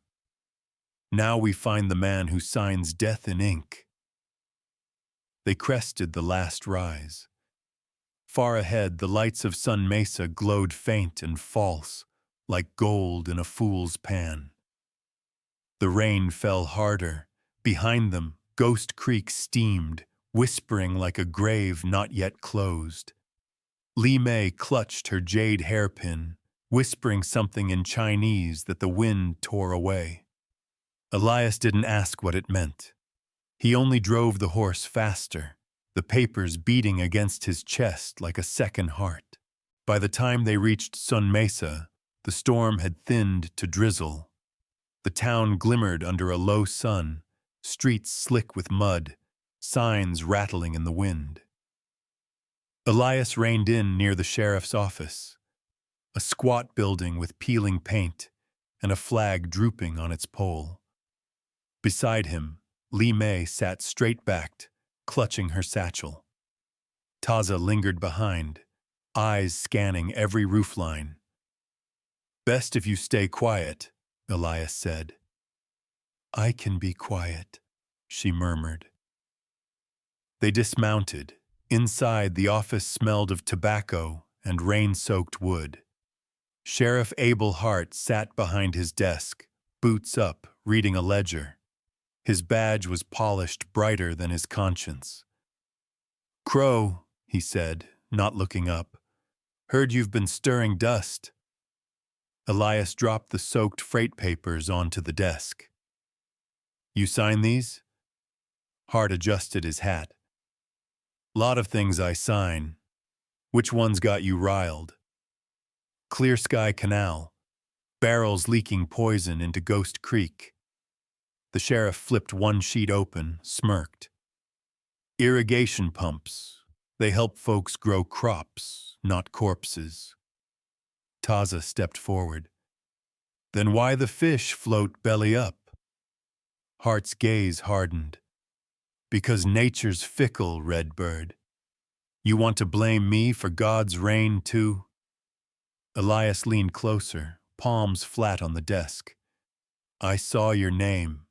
"Now we find the man who signs death in ink." They crested the last rise. Far ahead, the lights of Sun Mesa glowed faint and false, like gold in a fool's pan. The rain fell harder. Behind them, Ghost Creek steamed, whispering like a grave not yet closed. Li Mei clutched her jade hairpin, whispering something in Chinese that the wind tore away. Elias didn't ask what it meant. He only drove the horse faster, the papers beating against his chest like a second heart. By the time they reached Sun Mesa, the storm had thinned to drizzle. The town glimmered under a low sun, streets slick with mud, signs rattling in the wind. Elias reined in near the sheriff's office, a squat building with peeling paint and a flag drooping on its pole. Beside him, Li Mei sat straight-backed, clutching her satchel. Taza lingered behind, eyes scanning every roofline. Best if you stay quiet, Elias said. I can be quiet, she murmured. They dismounted. Inside, the office smelled of tobacco and rain-soaked wood. Sheriff Abel Hart sat behind his desk, boots up, reading a ledger. His badge was polished brighter than his conscience. Crow, he said, not looking up. Heard you've been stirring dust. Elias dropped the soaked freight papers onto the desk. You sign these? Hart adjusted his hat. Lot of things I sign. Which one's got you riled? Clear Sky Canal. Barrels leaking poison into Ghost Creek. The sheriff flipped one sheet open, smirked. Irrigation pumps. They help folks grow crops, not corpses. Taza stepped forward. Then why the fish float belly up? Hart's gaze hardened. Because nature's fickle, Redbird. You want to blame me for God's rain, too? Elias leaned closer, palms flat on the desk. I saw your name.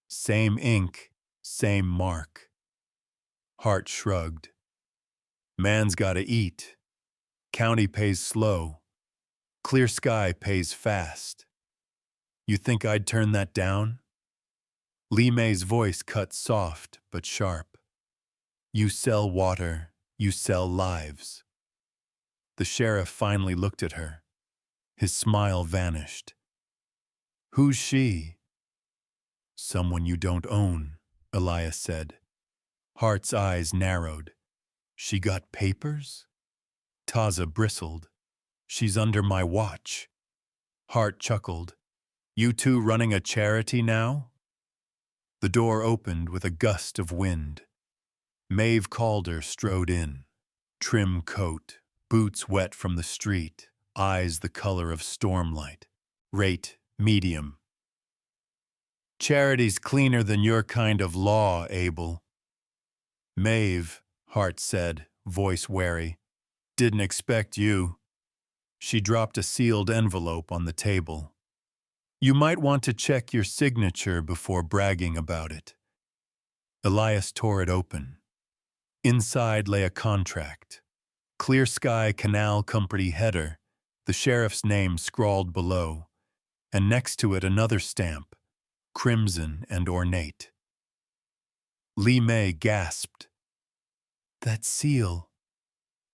Same ink, same mark. Hart shrugged. Man's gotta eat. County pays slow. Clear Sky pays fast. You think I'd turn that down? Lee May's voice cut soft but sharp. You sell water, you sell lives. The sheriff finally looked at her. His smile vanished. Who's she? Someone you don't own, Elias said. Hart's eyes narrowed. She got papers? Taza bristled. She's under my watch. Hart chuckled. You two running a charity now? The door opened with a gust of wind. Maeve Calder strode in. Trim coat, boots wet from the street, eyes the color of stormlight. Rate, medium. Charity's cleaner than your kind of law, Abel. Maeve, Hart said, voice wary. Didn't expect you. She dropped a sealed envelope on the table. You might want to check your signature before bragging about it. Elias tore it open. Inside lay a contract. Clear Sky Canal Company header, the sheriff's name scrawled below, and next to it another stamp, crimson and ornate. Lee May gasped. That seal.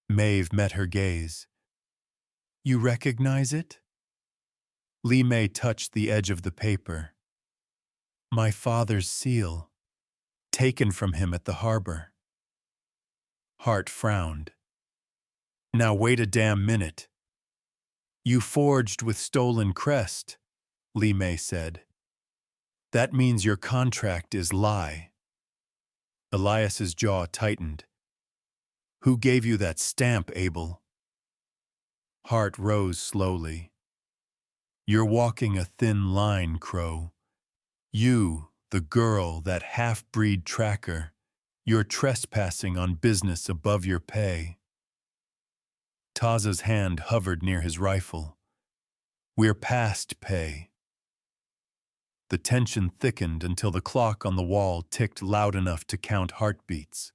Maeve met her gaze. You recognize it? Lee May touched the edge of the paper. My father's seal, taken from him at the harbor. Hart frowned. Now wait a damn minute. You forged with stolen crest, Lee May said. That means your contract is lie. Elias's jaw tightened. Who gave you that stamp, Abel? Hart rose slowly. You're walking a thin line, Crow. You, the girl, that half-breed tracker, you're trespassing on business above your pay. Taza's hand hovered near his rifle. We're past pay. The tension thickened until the clock on the wall ticked loud enough to count heartbeats.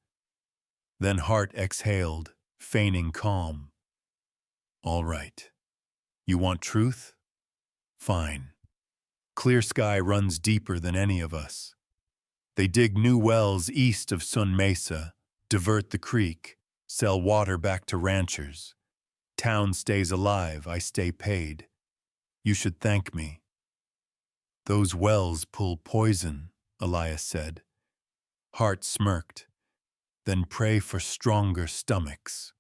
Then Hart exhaled, feigning calm. All right. You want truth? Fine. Clear Sky runs deeper than any of us. They dig new wells east of Sun Mesa, divert the creek, sell water back to ranchers. Town stays alive, I stay paid. You should thank me. Those wells pull poison, Elias said. Hart smirked. Then pray for stronger stomachs.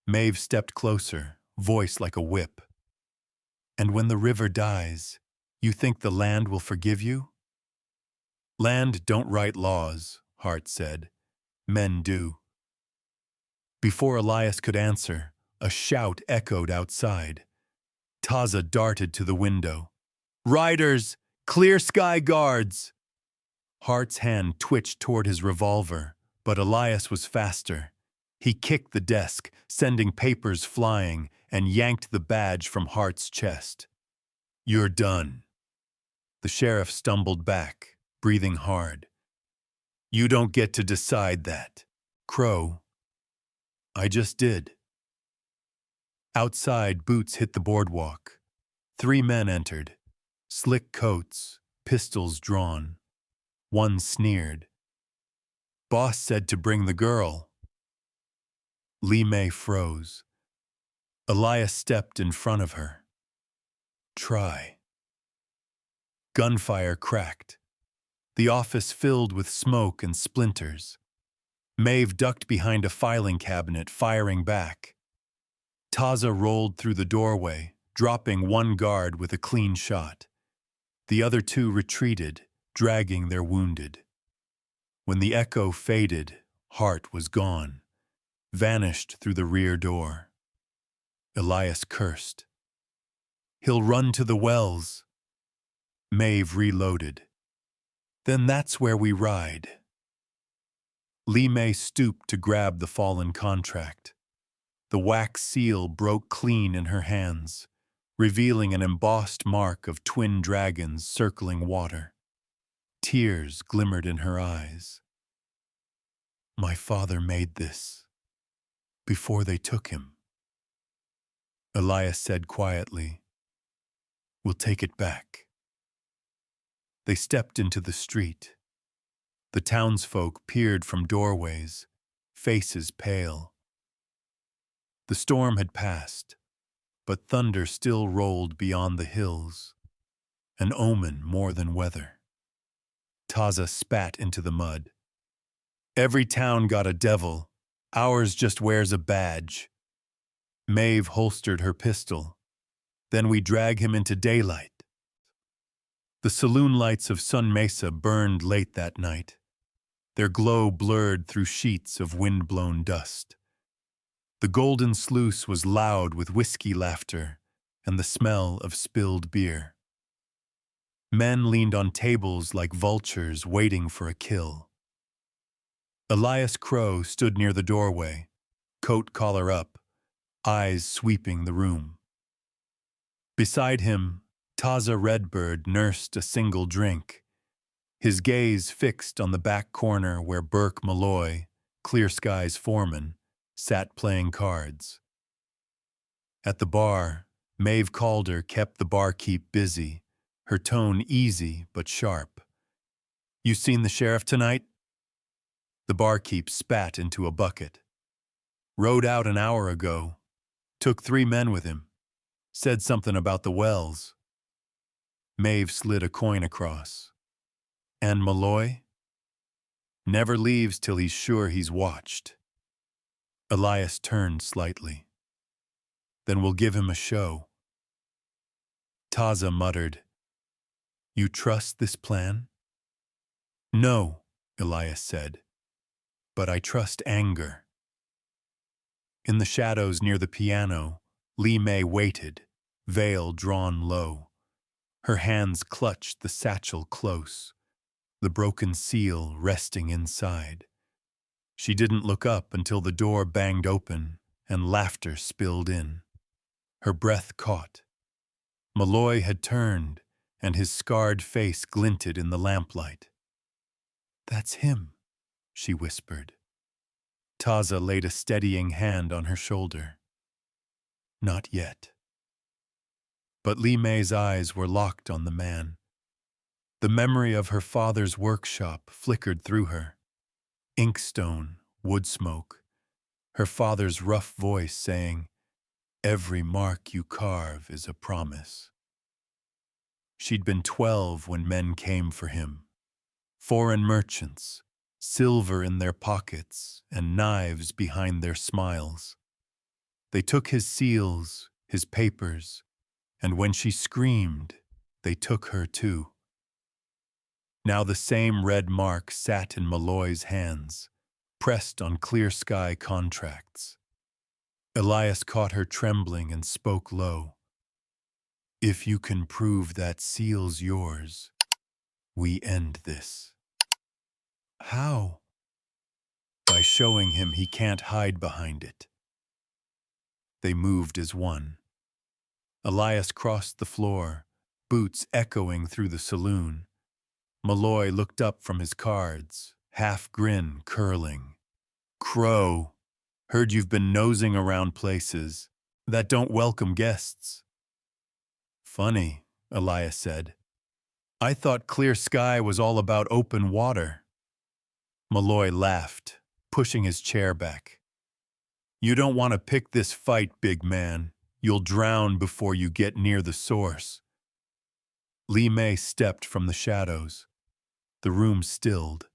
Maeve stepped closer, voice like a whip. And when the river dies, you think the land will forgive you? Land don't write laws, Hart said. Men do. Before Elias could answer, a shout echoed outside. Taza darted to the window. Riders! Clear Sky Guards! Hart's hand twitched toward his revolver, but Elias was faster. He kicked the desk, sending papers flying, and yanked the badge from Hart's chest. "You're done." The sheriff stumbled back, breathing hard. "You don't get to decide that, Crow." "I just did." Outside, boots hit the boardwalk. 3 men entered. Slick coats, pistols drawn. One sneered. "Boss said to bring the girl." Lee May froze. Elias stepped in front of her. "Try." Gunfire cracked. The office filled with smoke and splinters. Maeve ducked behind a filing cabinet, firing back. Taza rolled through the doorway, dropping one guard with a clean shot. The other 2 retreated, dragging their wounded. When the echo faded, Hart was gone, vanished through the rear door. Elias cursed. "He'll run to the wells." Maeve reloaded. "Then that's where we ride." Lee May stooped to grab the fallen contract. The wax seal broke clean in her hands, revealing an embossed mark of twin dragons circling water. Tears glimmered in her eyes. "My father made this, before they took him." Elias said quietly, "We'll take it back." They stepped into the street. The townsfolk peered from doorways, faces pale. The storm had passed, but thunder still rolled beyond the hills, an omen more than weather. Taza spat into the mud. "Every town got a devil. Ours just wears a badge." Maeve holstered her pistol. "Then we drag him into daylight." The saloon lights of Sun Mesa burned late that night. Their glow blurred through sheets of wind-blown dust. The golden sluice was loud with whiskey laughter and the smell of spilled beer. Men leaned on tables like vultures waiting for a kill. Elias Crow stood near the doorway, coat collar up, eyes sweeping the room. Beside him, Taza Redbird nursed a single drink, his gaze fixed on the back corner where Burke Malloy, Clear Sky's foreman, sat playing cards. At the bar, Maeve Calder kept the barkeep busy, her tone easy but sharp. "You seen the sheriff tonight?" The barkeep spat into a bucket. "Rode out an hour ago. Took 3 men with him. Said something about the wells." Maeve slid a coin across. "And Malloy?" "Never leaves till he's sure he's watched." Elias turned slightly. "Then we'll give him a show." Taza muttered, "You trust this plan?" "No," Elias said, "but I trust anger." In the shadows near the piano, Lee May waited, veil drawn low. Her hands clutched the satchel close, the broken seal resting inside. She didn't look up until the door banged open and laughter spilled in. Her breath caught. Malloy had turned, and his scarred face glinted in the lamplight. "That's him," she whispered. Taza laid a steadying hand on her shoulder. "Not yet." But Lee May's eyes were locked on the man. The memory of her father's workshop flickered through her. Inkstone, wood smoke, her father's rough voice saying, "Every mark you carve is a promise." She'd been 12 when men came for him. Foreign merchants, silver in their pockets and knives behind their smiles. They took his seals, his papers, and when she screamed, they took her too. Now the same red mark sat in Malloy's hands, pressed on Clear Sky contracts. Elias caught her trembling and spoke low. "If you can prove that seal's yours, we end this." "How?" "By showing him he can't hide behind it." They moved as one. Elias crossed the floor, boots echoing through the saloon. Malloy looked up from his cards, half grin curling. Crow, heard you've been nosing around places that don't welcome guests. Funny, Elias said. I thought clear sky was all about open water. Malloy laughed, pushing his chair back. You don't want to pick this fight, big man. You'll drown before you get near the source. Li Mei stepped from the shadows. The room stilled.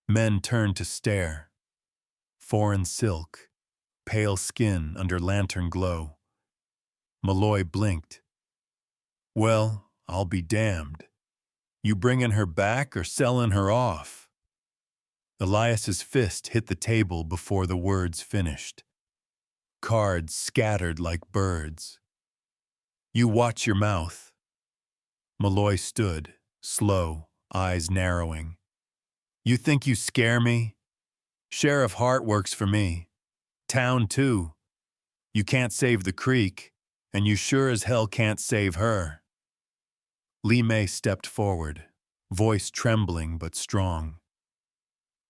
Men turned to stare. Foreign silk, pale skin under lantern glow. Malloy blinked. Well, I'll be damned. You bringing her back or selling her off? Elias's fist hit the table before the words finished. Cards scattered like birds. You watch your mouth. Malloy stood, slow, eyes narrowing. You think you scare me? Sheriff Hart works for me. Town, too. You can't save the creek, and you sure as hell can't save her. Li Mei stepped forward, voice trembling but strong.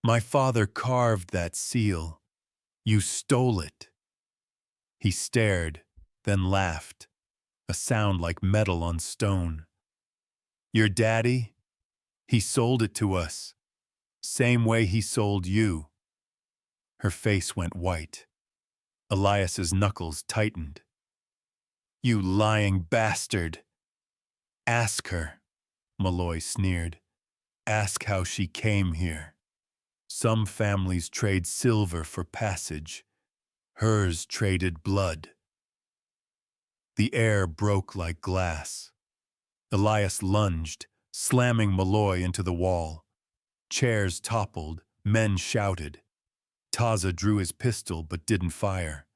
My father carved that seal. You stole it. He stared, then laughed, a sound like metal on stone. Your daddy? He sold it to us, same way he sold you. Her face went white. Elias's knuckles tightened. You lying bastard. Ask her, Malloy sneered. Ask how she came here. Some families trade silver for passage. Hers traded blood. The air broke like glass. Elias lunged, slamming Malloy into the wall. Chairs toppled, men shouted. Taza drew his pistol but didn't fire.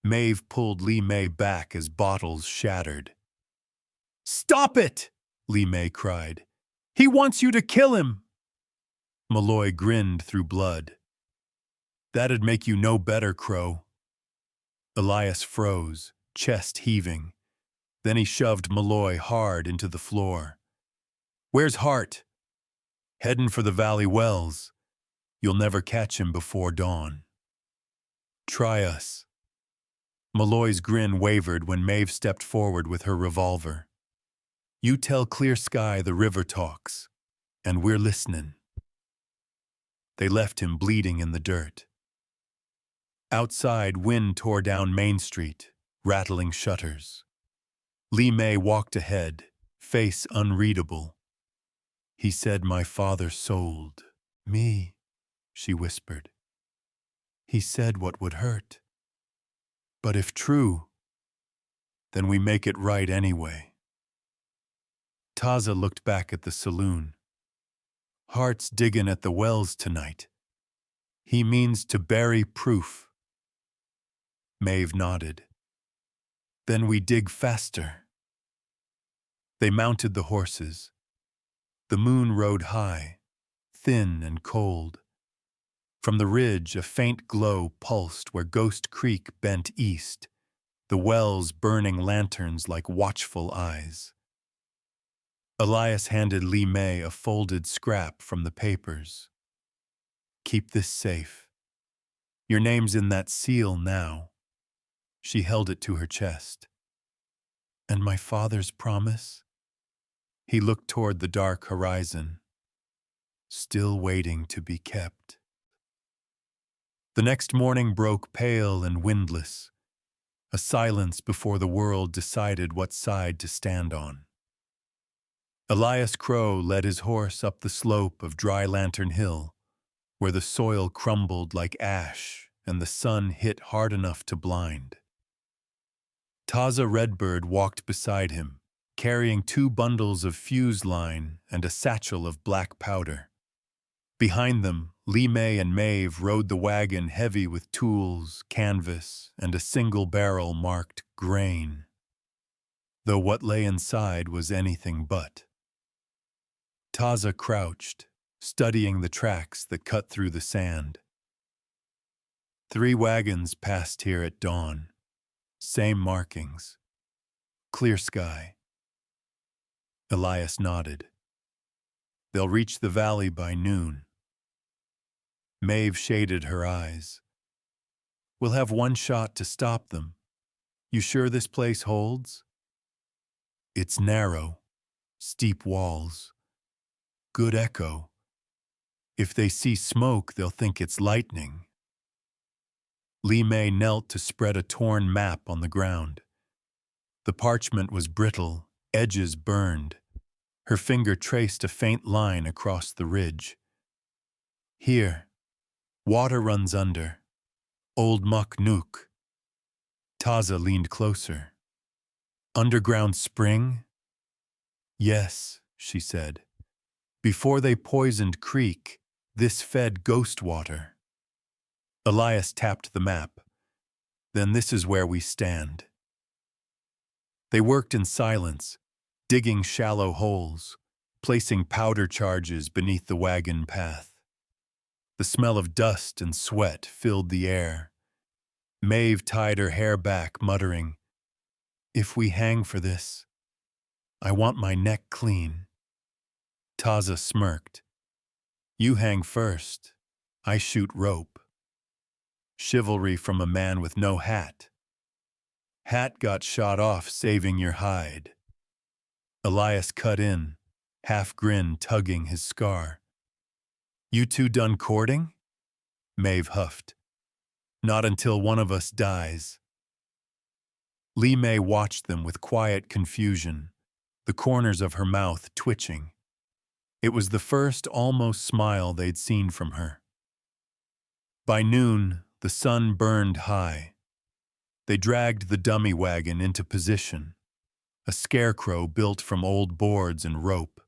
Maeve pulled Li Mei back as bottles shattered. Stop it! Li Mei cried. He wants you to kill him! Malloy grinned through blood. That'd make you no better, Crow. Elias froze, chest heaving. Then he shoved Malloy hard into the floor. Where's Hart? Heading for the Valley Wells. You'll never catch him before dawn. Try us. Malloy's grin wavered when Maeve stepped forward with her revolver. You tell Clear Sky the river talks, and we're listening. They left him bleeding in the dirt. Outside, wind tore down Main Street, rattling shutters. Li Mei walked ahead, face unreadable. He said my father sold me, she whispered. He said what would hurt. But if true, then we make it right anyway. Taza looked back at the saloon. Hart's digging at the wells tonight. He means to bury proof. Maeve nodded. Then we dig faster. They mounted the horses. The moon rode high, thin and cold. From the ridge, a faint glow pulsed where Ghost Creek bent east, the wells burning lanterns like watchful eyes. Elias handed Li Mei a folded scrap from the papers. Keep this safe. Your name's in that seal now. She held it to her chest. And my father's promise? He looked toward the dark horizon, still waiting to be kept. The next morning broke pale and windless, a silence before the world decided what side to stand on. Elias Crow led his horse up the slope of Dry Lantern Hill, where the soil crumbled like ash and the sun hit hard enough to blind. Taza Redbird walked beside him, carrying 2 bundles of fuse line and a satchel of black powder. Behind them, Li Mei and Maeve rode the wagon heavy with tools, canvas, and a single barrel marked grain, though what lay inside was anything but. Taza crouched, studying the tracks that cut through the sand. 3 wagons passed here at dawn, Same markings. Clear sky. Elias nodded. They'll reach the valley by noon. Maeve shaded her eyes. We'll have one shot to stop them. You sure this place holds? It's narrow, steep walls. Good echo. If they see smoke, they'll think it's lightning. Li Mei knelt to spread a torn map on the ground. The parchment was brittle, edges burned. Her finger traced a faint line across the ridge. Here, water runs under. Old Muk Nuk. Taza leaned closer. Underground spring? Yes, she said. Before they poisoned creek, this fed ghost water. Elias tapped the map. Then this is where we stand. They worked in silence, digging shallow holes, placing powder charges beneath the wagon path. The smell of dust and sweat filled the air. Maeve tied her hair back, muttering, "If we hang for this, I want my neck clean." Taza smirked. "You hang first. I shoot rope." Chivalry from a man with no hat. Hat got shot off saving your hide. Elias cut in, half grin tugging his scar. You two done courting? Maeve huffed. Not until one of us dies. Li Mei watched them with quiet confusion, the corners of her mouth twitching. It was the first almost smile they'd seen from her. By noon, the sun burned high. They dragged the dummy wagon into position, a scarecrow built from old boards and rope.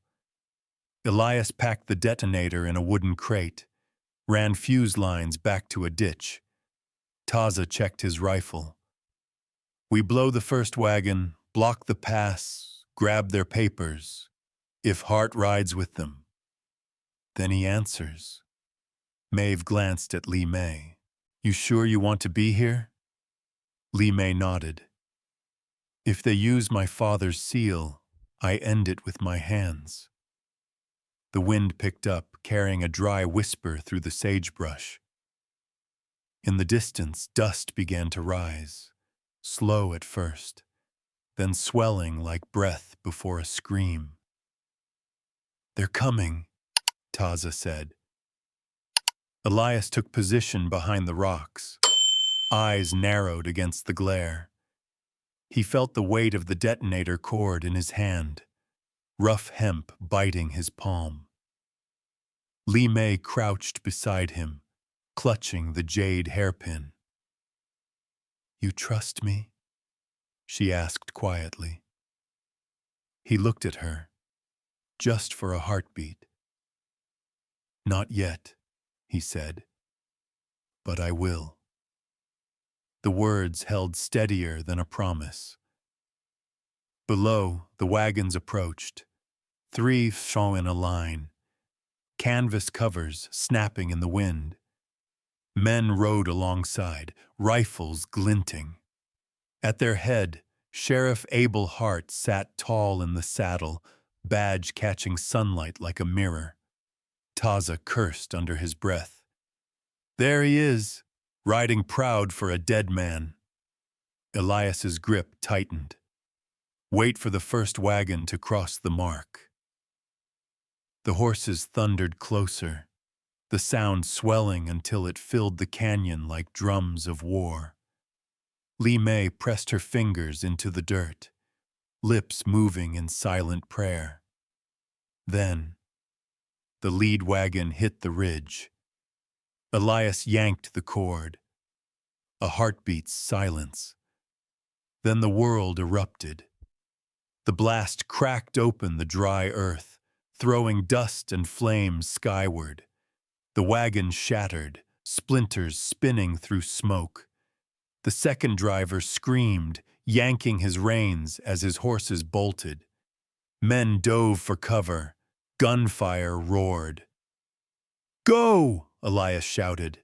Elias packed the detonator in a wooden crate, ran fuse lines back to a ditch. Taza checked his rifle. We blow the first wagon, block the pass, grab their papers, if Hart rides with them. Then he answers. Maeve glanced at Li Mei. You sure you want to be here? Li Mei nodded. If they use my father's seal, I end it with my hands. The wind picked up, carrying a dry whisper through the sagebrush. In the distance, dust began to rise, slow at first, then swelling like breath before a scream. They're coming, Taza said. Elias took position behind the rocks, eyes narrowed against the glare. He felt the weight of the detonator cord in his hand, rough hemp biting his palm. Li Mei crouched beside him, clutching the jade hairpin. You trust me? She asked quietly. He looked at her, just for a heartbeat. Not yet, he said, but I will. The words held steadier than a promise. Below, the wagons approached, 3 shone in a line, canvas covers snapping in the wind. Men rode alongside, rifles glinting. At their head, Sheriff Abel Hart sat tall in the saddle, badge catching sunlight like a mirror. Taza cursed under his breath. There he is, riding proud for a dead man. Elias's grip tightened. Wait for the first wagon to cross the mark. The horses thundered closer, the sound swelling until it filled the canyon like drums of war. Li Mei pressed her fingers into the dirt, lips moving in silent prayer. Then, the lead wagon hit the ridge. Elias yanked the cord. A heartbeat's silence. Then the world erupted. The blast cracked open the dry earth, throwing dust and flames skyward. The wagon shattered, splinters spinning through smoke. The second driver screamed, yanking his reins as his horses bolted. Men dove for cover. Gunfire roared. Go! Elias shouted.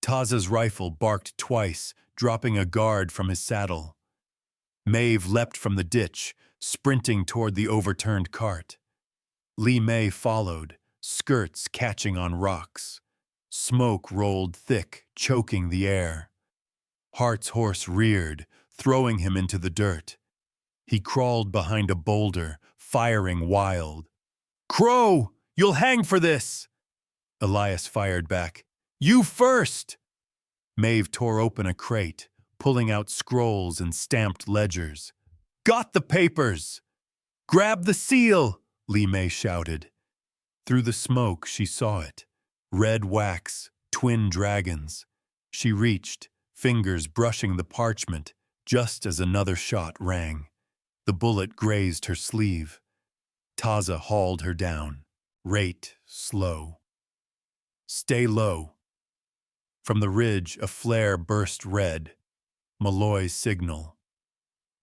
Taza's rifle barked twice, dropping a guard from his saddle. Maeve leapt from the ditch, sprinting toward the overturned cart. Li Mei followed, skirts catching on rocks. Smoke rolled thick, choking the air. Hart's horse reared, throwing him into the dirt. He crawled behind a boulder, firing wild. "Crow, you'll hang for this!" Elias fired back. "You first!" Maeve tore open a crate, pulling out scrolls and stamped ledgers. "Got the papers!" "Grab the seal!" Li Mei shouted. Through the smoke, she saw it. Red wax, twin dragons. She reached, fingers brushing the parchment, just as another shot rang. The bullet grazed her sleeve. Taza hauled her down. Rate slow. Stay low. From the ridge, a flare burst red. Malloy's signal.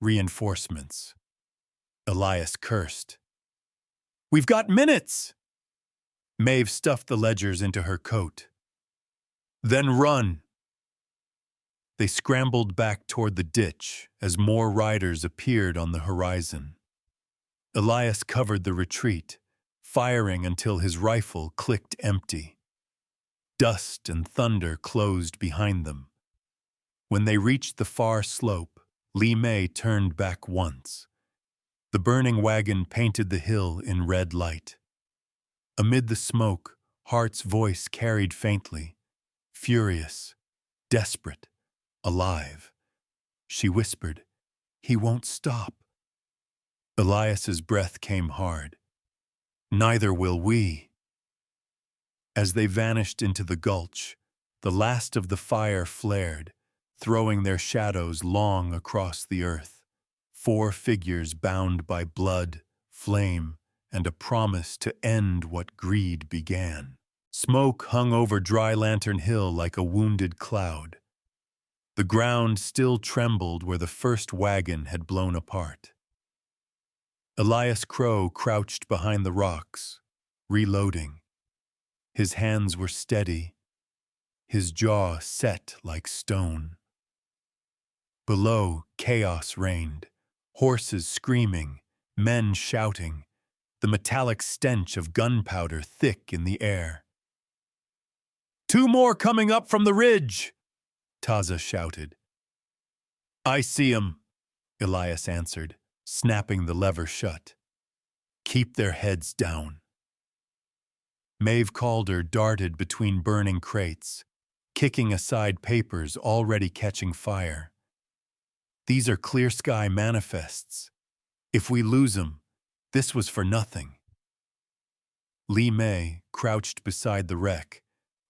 Reinforcements. Elias cursed. "We've got minutes!" Maeve stuffed the ledgers into her coat. "Then run!" They scrambled back toward the ditch as more riders appeared on the horizon. Elias covered the retreat, firing until his rifle clicked empty. Dust and thunder closed behind them. When they reached the far slope, Li Mei turned back once. The burning wagon painted the hill in red light. Amid the smoke, Hart's voice carried faintly, furious, desperate, alive. She whispered, "He won't stop." Elias's breath came hard. "Neither will we." As they vanished into the gulch, the last of the fire flared, throwing their shadows long across the earth. 4 figures bound by blood, flame, and a promise to end what greed began. Smoke hung over Dry Lantern Hill like a wounded cloud. The ground still trembled where the first wagon had blown apart. Elias Crow crouched behind the rocks, reloading. His hands were steady, his jaw set like stone. Below, chaos reigned, horses screaming, men shouting, the metallic stench of gunpowder thick in the air. "2 more coming up from the ridge!" Taza shouted. "I see 'em," Elias answered, snapping the lever shut. "Keep their heads down." Maeve Calder darted between burning crates, kicking aside papers already catching fire. "These are clear sky manifests. If we lose 'em, this was for nothing." Li Mei, crouched beside the wreck,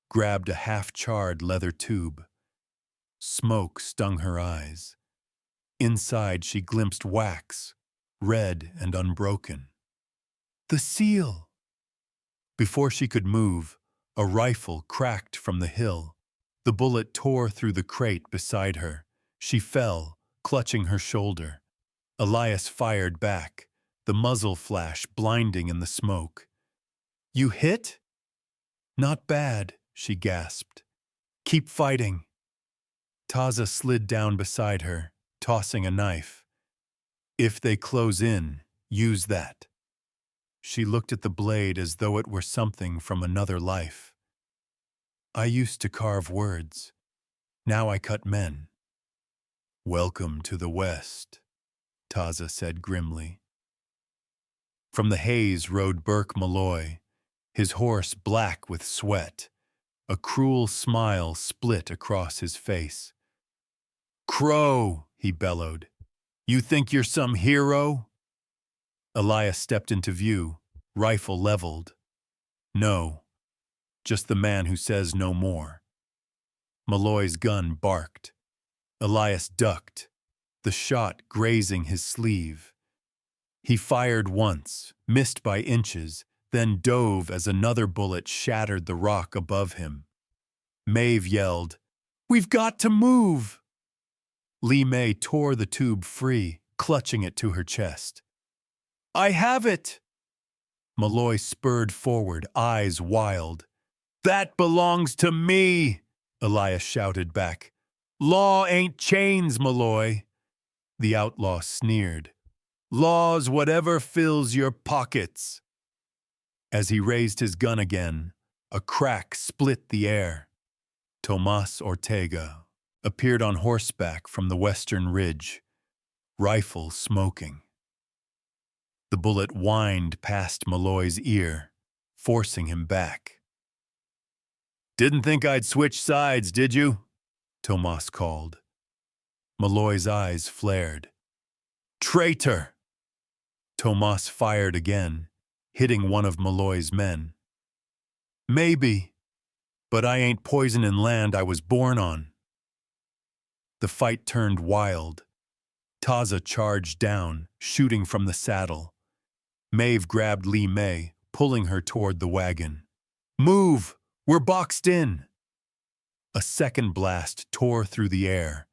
grabbed a half-charred leather tube. Smoke stung her eyes. Inside she glimpsed wax, red and unbroken. "The seal!" Before she could move, a rifle cracked from the hill. The bullet tore through the crate beside her. She fell, clutching her shoulder. Elias fired back, the muzzle flash blinding in the smoke. "You hit?" "Not bad," she gasped. "Keep fighting." Taza slid down beside her, tossing a knife. "If they close in, use that." She looked at the blade as though it were something from another life. "I used to carve words. Now I cut men." "Welcome to the West," Taza said grimly. From the haze rode Burke Malloy, his horse black with sweat. A cruel smile split across his face. "Crow," he bellowed. "You think you're some hero?" Elias stepped into view, rifle leveled. "No, just the man who says no more." Malloy's gun barked. Elias ducked, the shot grazing his sleeve. He fired once, missed by inches, then dove as another bullet shattered the rock above him. Maeve yelled, "We've got to move!" Li Mei tore the tube free, clutching it to her chest. "I have it!" Malloy spurred forward, eyes wild. "That belongs to me!" Elias shouted back. Law ain't chains, Malloy. The outlaw sneered. Law's whatever fills your pockets. As he raised his gun again, a crack split the air. Tomas Ortega appeared on horseback from the western ridge, rifle smoking. The bullet whined past Malloy's ear, forcing him back. Didn't think I'd switch sides, did you? Tomas called. Malloy's eyes flared. Traitor! Tomas fired again, hitting one of Malloy's men. Maybe, but I ain't poisoning land I was born on. The fight turned wild. Taza charged down, shooting from the saddle. Maeve grabbed Lee May, pulling her toward the wagon. Move! We're boxed in! A second blast tore through the air,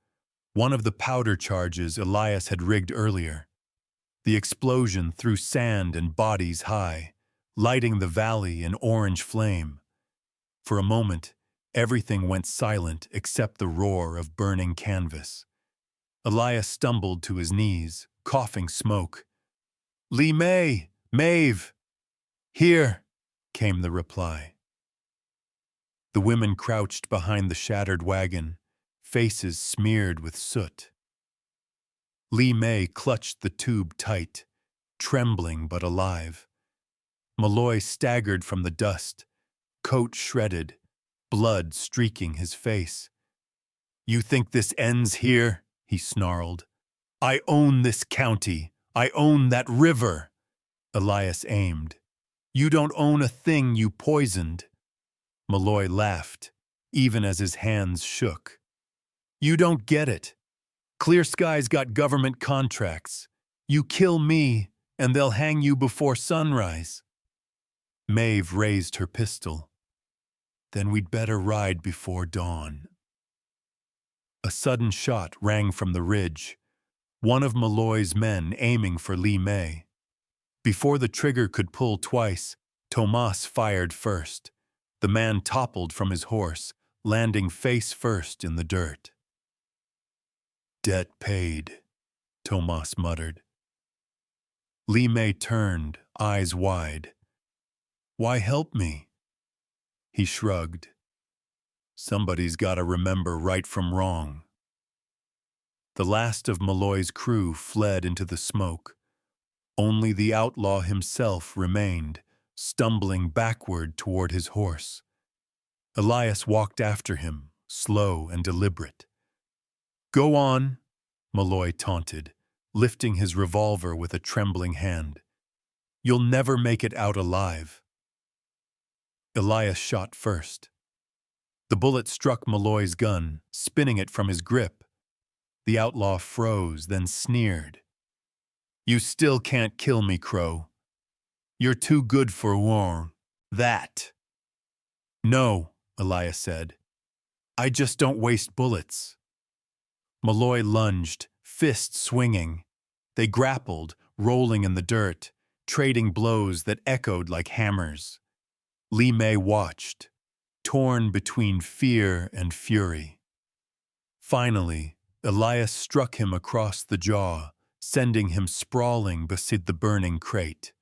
one of the powder charges Elias had rigged earlier. The explosion threw sand and bodies high, lighting the valley in orange flame. For a moment, everything went silent except the roar of burning canvas. Elias stumbled to his knees, coughing smoke. Lee May! Maeve! Here, came the reply. The women crouched behind the shattered wagon, faces smeared with soot. Lee May clutched the tube tight, trembling but alive. Malloy staggered from the dust, coat shredded, blood streaking his face. You think this ends here? He snarled. I own this county. I own that river. Elias aimed. You don't own a thing you poisoned. Malloy laughed, even as his hands shook. You don't get it. Clear Sky's got government contracts. You kill me, and they'll hang you before sunrise. Maeve raised her pistol. Then we'd better ride before dawn. A sudden shot rang from the ridge, one of Malloy's men aiming for Lee May. Before the trigger could pull twice, Tomas fired first. The man toppled from his horse, landing face first in the dirt. Debt paid, Tomas muttered. Lee May turned, eyes wide. Why help me? He shrugged. Somebody's got to remember right from wrong. The last of Malloy's crew fled into the smoke. Only the outlaw himself remained, stumbling backward toward his horse. Elias walked after him, slow and deliberate. Go on, Malloy taunted, lifting his revolver with a trembling hand. You'll never make it out alive. Elias shot first. The bullet struck Malloy's gun, spinning it from his grip. The outlaw froze, then sneered. You still can't kill me, Crow. You're too good for war. That. No, Elias said. I just don't waste bullets. Malloy lunged, fist swinging. They grappled, rolling in the dirt, trading blows that echoed like hammers. Lee May watched, torn between fear and fury. Finally, Elias struck him across the jaw, sending him sprawling beside the burning crate.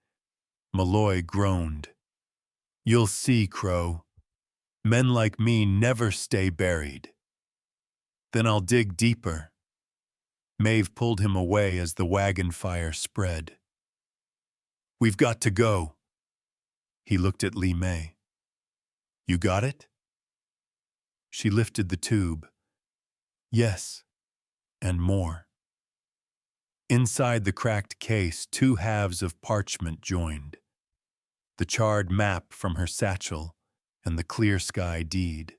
Malloy groaned. You'll see, Crow. Men like me never stay buried. Then I'll dig deeper. Maeve pulled him away as the wagon fire spread. We've got to go. He looked at Lee May. You got it? She lifted the tube. Yes, and more. Inside the cracked case, two halves of parchment joined. The charred map from her satchel and the Clear Sky deed.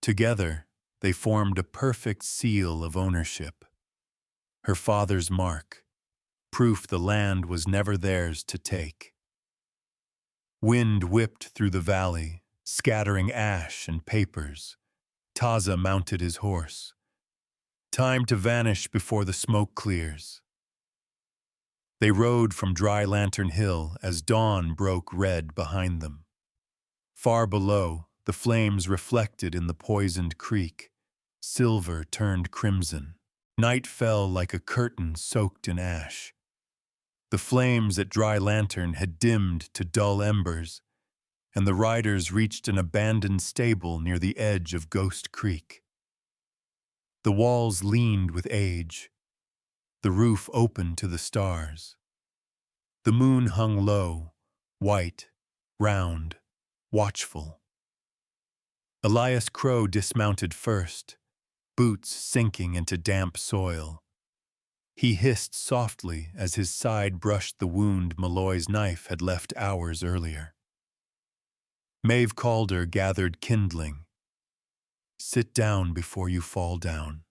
Together, they formed a perfect seal of ownership. Her father's mark, proof the land was never theirs to take. Wind whipped through the valley, scattering ash and papers. Taza mounted his horse. Time to vanish before the smoke clears. They rode from Dry Lantern Hill as dawn broke red behind them. Far below, The flames reflected in the poisoned creek. Silver turned crimson. Night fell like a curtain soaked in ash. The flames at Dry Lantern had dimmed to dull embers, and the riders reached an abandoned stable near the edge of Ghost Creek. The walls leaned with age, the roof open to the stars. The moon hung low, white, round, watchful. Elias Crow dismounted first, boots sinking into damp soil. He hissed softly as his side brushed the wound Malloy's knife had left hours earlier. Maeve Calder gathered kindling. "Sit down before you fall down."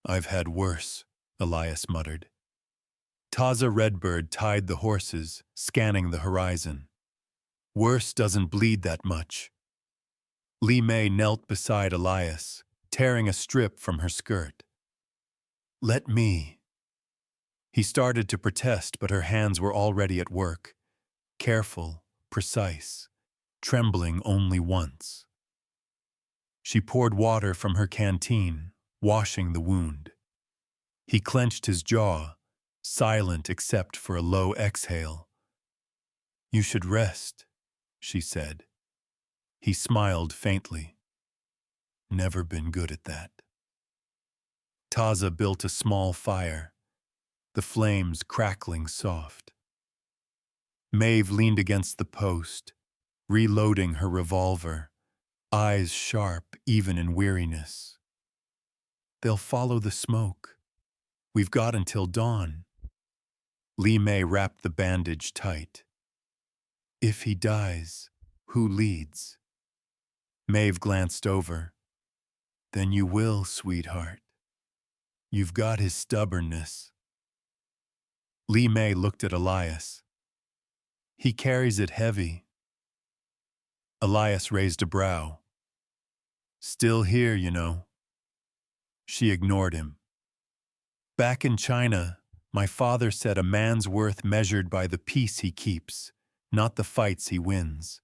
"I've had worse," Elias muttered. Taza Redbird tied the horses, scanning the horizon. "Worse doesn't bleed that much." Lee May knelt beside Elias, tearing a strip from her skirt. "Let me." He started to protest, but her hands were already at work, careful, precise, trembling only once. She poured water from her canteen, washing the wound. He clenched his jaw, silent except for a low exhale. "You should rest," she said. He smiled faintly. "Never been good at that." Taza built a small fire, the flames crackling soft. Maeve leaned against the post, reloading her revolver, eyes sharp even in weariness. "They'll follow the smoke. We've got until dawn." Lee May wrapped the bandage tight. "If he dies, who leads?" Maeve glanced over. "Then you will, sweetheart. You've got his stubbornness." Lee May looked at Elias. "He carries it heavy." Elias raised a brow. "Still here, you know." She ignored him. "Back in China, my father said a man's worth measured by the peace he keeps, not the fights he wins.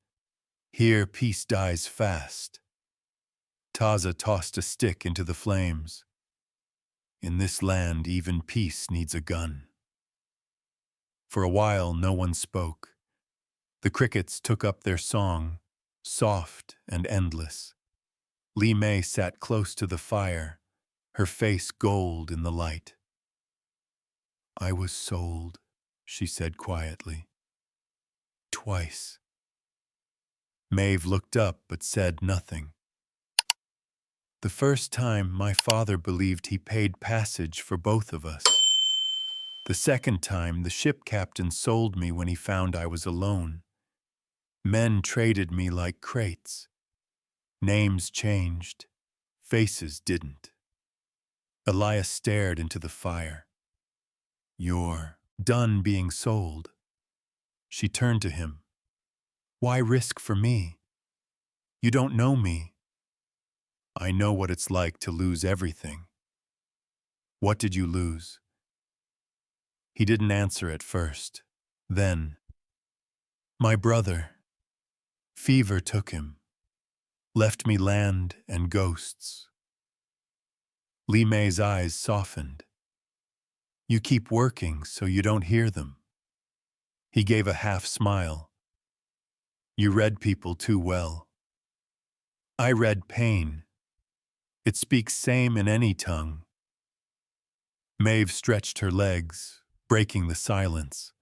Here, peace dies fast." Taza tossed a stick into the flames. "In this land, even peace needs a gun." For a while, no one spoke. The crickets took up their song, soft and endless. Lee May sat close to the fire, her face gold in the light. "I was sold," she said quietly. "Twice." Maeve looked up but said nothing. "The first time, my father believed he paid passage for both of us. The second time, the ship captain sold me when he found I was alone. Men traded me like crates. Names changed, faces didn't." Elias stared into the fire. "You're done being sold." She turned to him. "Why risk for me? You don't know me." "I know what it's like to lose everything." "What did you lose?" He didn't answer at first. Then, "My brother. Fever took him. Left me land and ghosts." Lee May's eyes softened. "You keep working so you don't hear them." He gave a half smile. "You read people too well." "I read pain. It speaks same in any tongue." Maeve stretched her legs, breaking the silence.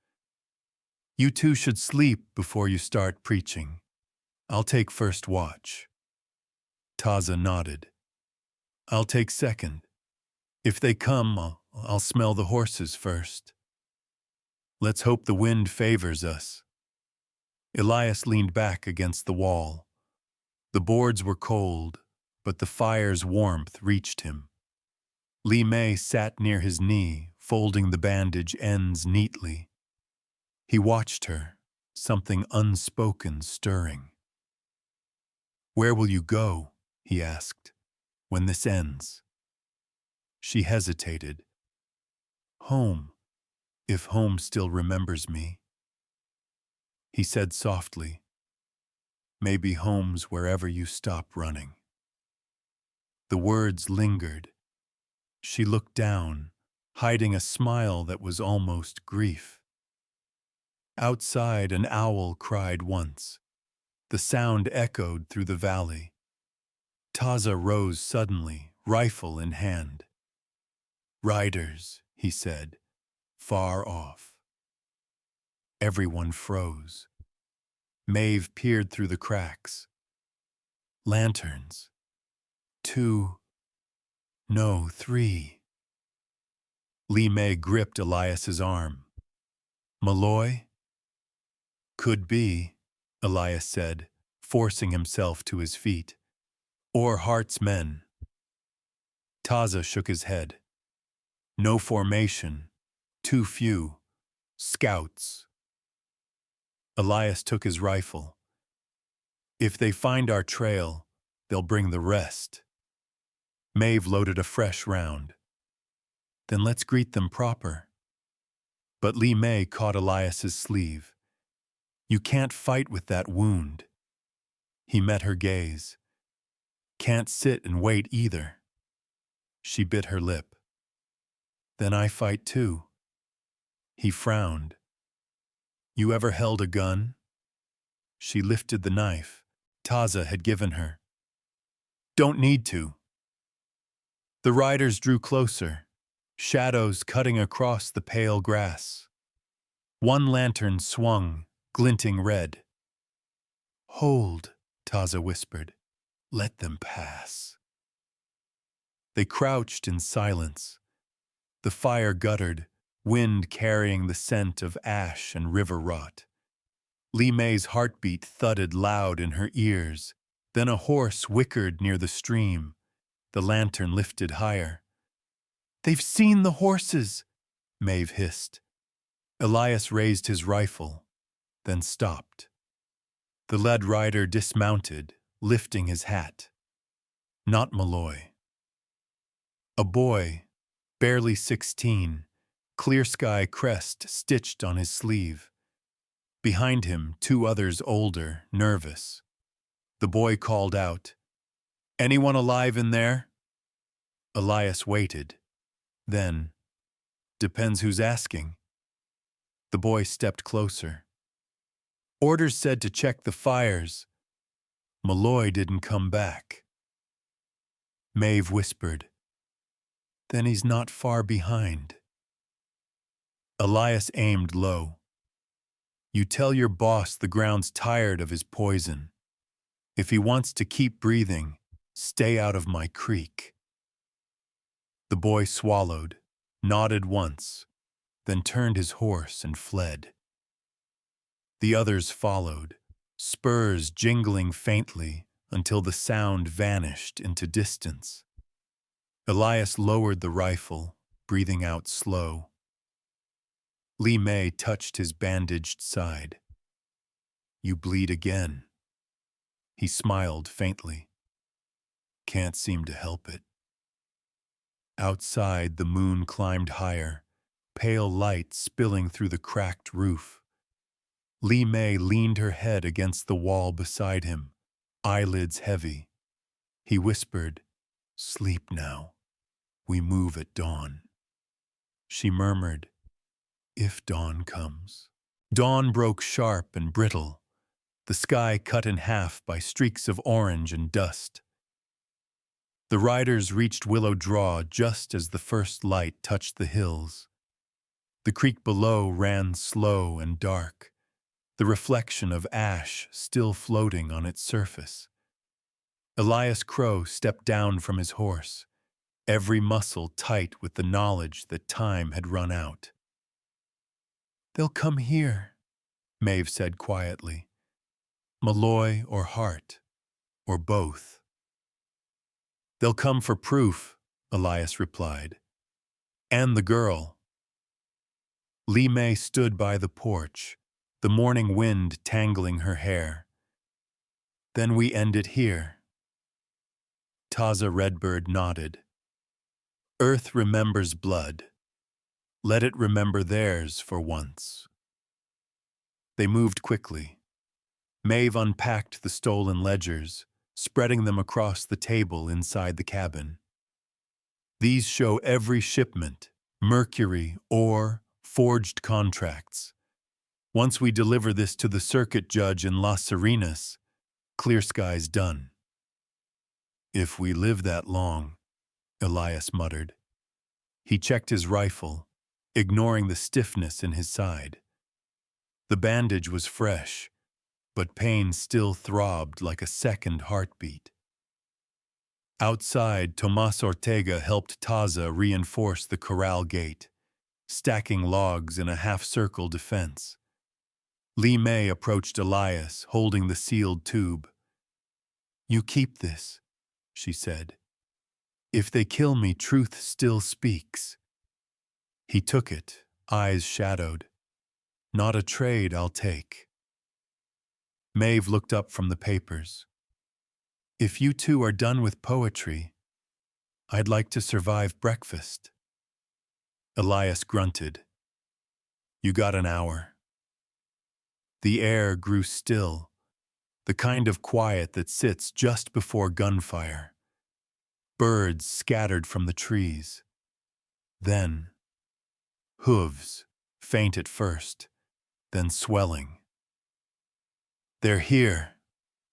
"You two should sleep before you start preaching. I'll take first watch." Taza nodded. "I'll take second. If they come, I'll smell the horses first. Let's hope the wind favors us." Elias leaned back against the wall. The boards were cold, but the fire's warmth reached him. Lee May sat near his knee, folding the bandage ends neatly. He watched her, something unspoken stirring. "Where will you go?" he asked, "when this ends?" She hesitated. "Home, if home still remembers me." He said softly, may be homes wherever you stop running. The words lingered. She looked down, hiding a smile that was almost grief. Outside, an owl cried once. The sound echoed through the valley. Taza rose suddenly, rifle in hand. "Riders," he said, far off. Everyone froze. Maeve peered through the cracks. Lanterns. 2, no, 3. Lee May gripped Elias's arm. "Malloy?" "Could be," Elias said, forcing himself to his feet. "Or Hart's men." Taza shook his head. "No formation. Too few. Scouts." Elias took his rifle. "If they find our trail, they'll bring the rest." Maeve loaded a fresh round. "Then let's greet them proper." But Lee May caught Elias's sleeve. "You can't fight with that wound." He met her gaze. "Can't sit and wait either." She bit her lip. "Then I fight too." He frowned. "You ever held a gun?" She lifted the knife Taza had given her. "Don't need to." The riders drew closer, shadows cutting across the pale grass. One lantern swung, glinting red. "Hold," Taza whispered. "Let them pass." They crouched in silence. The fire guttered, wind carrying the scent of ash and river rot. Lee May's heartbeat thudded loud in her ears. Then a horse whickered near the stream. The lantern lifted higher. "They've seen the horses," Maeve hissed. Elias raised his rifle, then stopped. The lead rider dismounted, lifting his hat. Not Malloy. A boy, barely 16, clear sky crest stitched on his sleeve. Behind him, 2 others older, nervous. The boy called out, "Anyone alive in there?" Elias waited. Then, "Depends who's asking." The boy stepped closer. "Orders said to check the fires. Malloy didn't come back." Maeve whispered, "Then he's not far behind." Elias aimed low. "You tell your boss the ground's tired of his poison. If he wants to keep breathing, stay out of my creek." The boy swallowed, nodded once, then turned his horse and fled. The others followed, spurs jingling faintly until the sound vanished into distance. Elias lowered the rifle, breathing out slow. Lee May touched his bandaged side. "You bleed again." He smiled faintly. "Can't seem to help it." Outside, the moon climbed higher, pale light spilling through the cracked roof. Lee May leaned her head against the wall beside him, eyelids heavy. He whispered, "Sleep now. We move at dawn." She murmured, "If dawn comes." Dawn broke sharp and brittle, the sky cut in half by streaks of orange and dust. The riders reached Willow Draw just as the first light touched the hills. The creek below ran slow and dark, the reflection of ash still floating on its surface. Elias Crow stepped down from his horse, every muscle tight with the knowledge that time had run out. "They'll come here," Maeve said quietly. "Malloy or Hart, or both." "They'll come for proof," Elias replied. "And the girl." Lee May stood by the porch, the morning wind tangling her hair. "Then we end it here." Taza Redbird nodded. "Earth remembers blood. Let it remember theirs for once." They moved quickly. Maeve unpacked the stolen ledgers, spreading them across the table inside the cabin. These show every shipment, mercury, ore, forged contracts. Once we deliver this to the circuit judge in Las Serenas, clear skies done. If we live that long, Elias muttered. He checked his rifle, ignoring the stiffness in his side. The bandage was fresh, but pain still throbbed like a second heartbeat. Outside, Tomas Ortega helped Taza reinforce the corral gate, stacking logs in a half-circle defense. Lee May approached Elias, holding the sealed tube. "You keep this," she said. "If they kill me, truth still speaks." He took it, eyes shadowed. "Not a trade I'll take." Maeve looked up from the papers. "If you two are done with poetry, I'd like to survive breakfast." Elias grunted. "You got an hour." The air grew still, the kind of quiet that sits just before gunfire. Birds scattered from the trees. Then, hooves, faint at first, then swelling. "They're here,"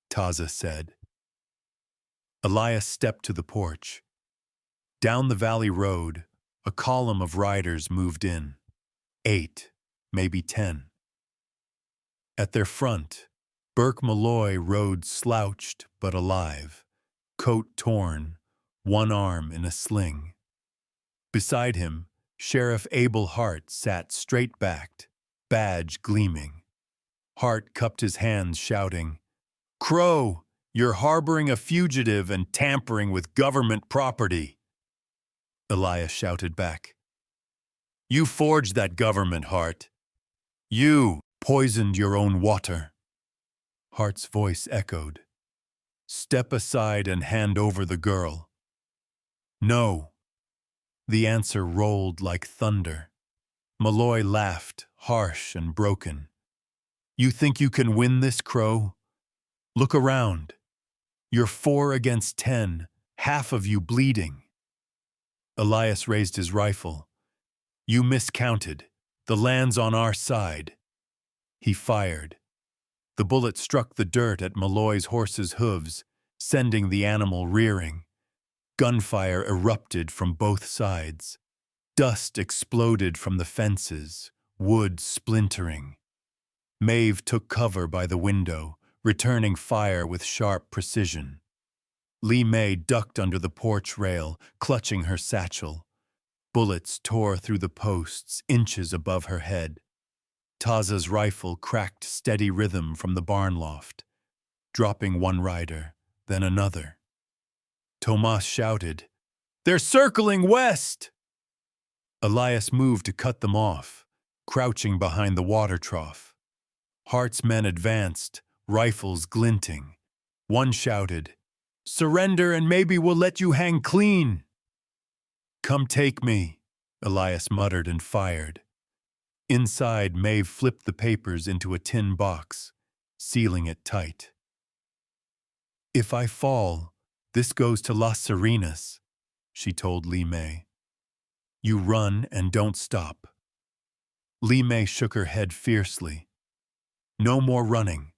Taza said. Elias stepped to the porch. Down the valley road, a column of riders moved in. 8, maybe 10. At their front, Burke Malloy rode slouched but alive, coat torn, one arm in a sling. Beside him, Sheriff Abel Hart sat straight-backed, badge gleaming. Hart cupped his hands, shouting, "Crow, you're harboring a fugitive and tampering with government property." Elias shouted back, "You forged that government, Hart. You poisoned your own water." Hart's voice echoed, "Step aside and hand over the girl." "No." The answer rolled like thunder. Malloy laughed, harsh and broken. "You think you can win this, Crow? Look around. You're 4 against 10, half of you bleeding." Elias raised his rifle. "You miscounted. The land's on our side." He fired. The bullet struck the dirt at Malloy's horse's hooves, sending the animal rearing. Gunfire erupted from both sides. Dust exploded from the fences, wood splintering. Maeve took cover by the window, returning fire with sharp precision. Lee May ducked under the porch rail, clutching her satchel. Bullets tore through the posts, inches above her head. Taza's rifle cracked steady rhythm from the barn loft, dropping one rider, then another. Tomas shouted, "They're circling west!" Elias moved to cut them off, crouching behind the water trough. Hart's men advanced, rifles glinting. One shouted, "Surrender and maybe we'll let you hang clean." "Come take me," Elias muttered and fired. Inside, Maeve flipped the papers into a tin box, sealing it tight. "If I fall, this goes to Las Serenas," she told Lee May. "You run and don't stop." Lee May shook her head fiercely. "No more running."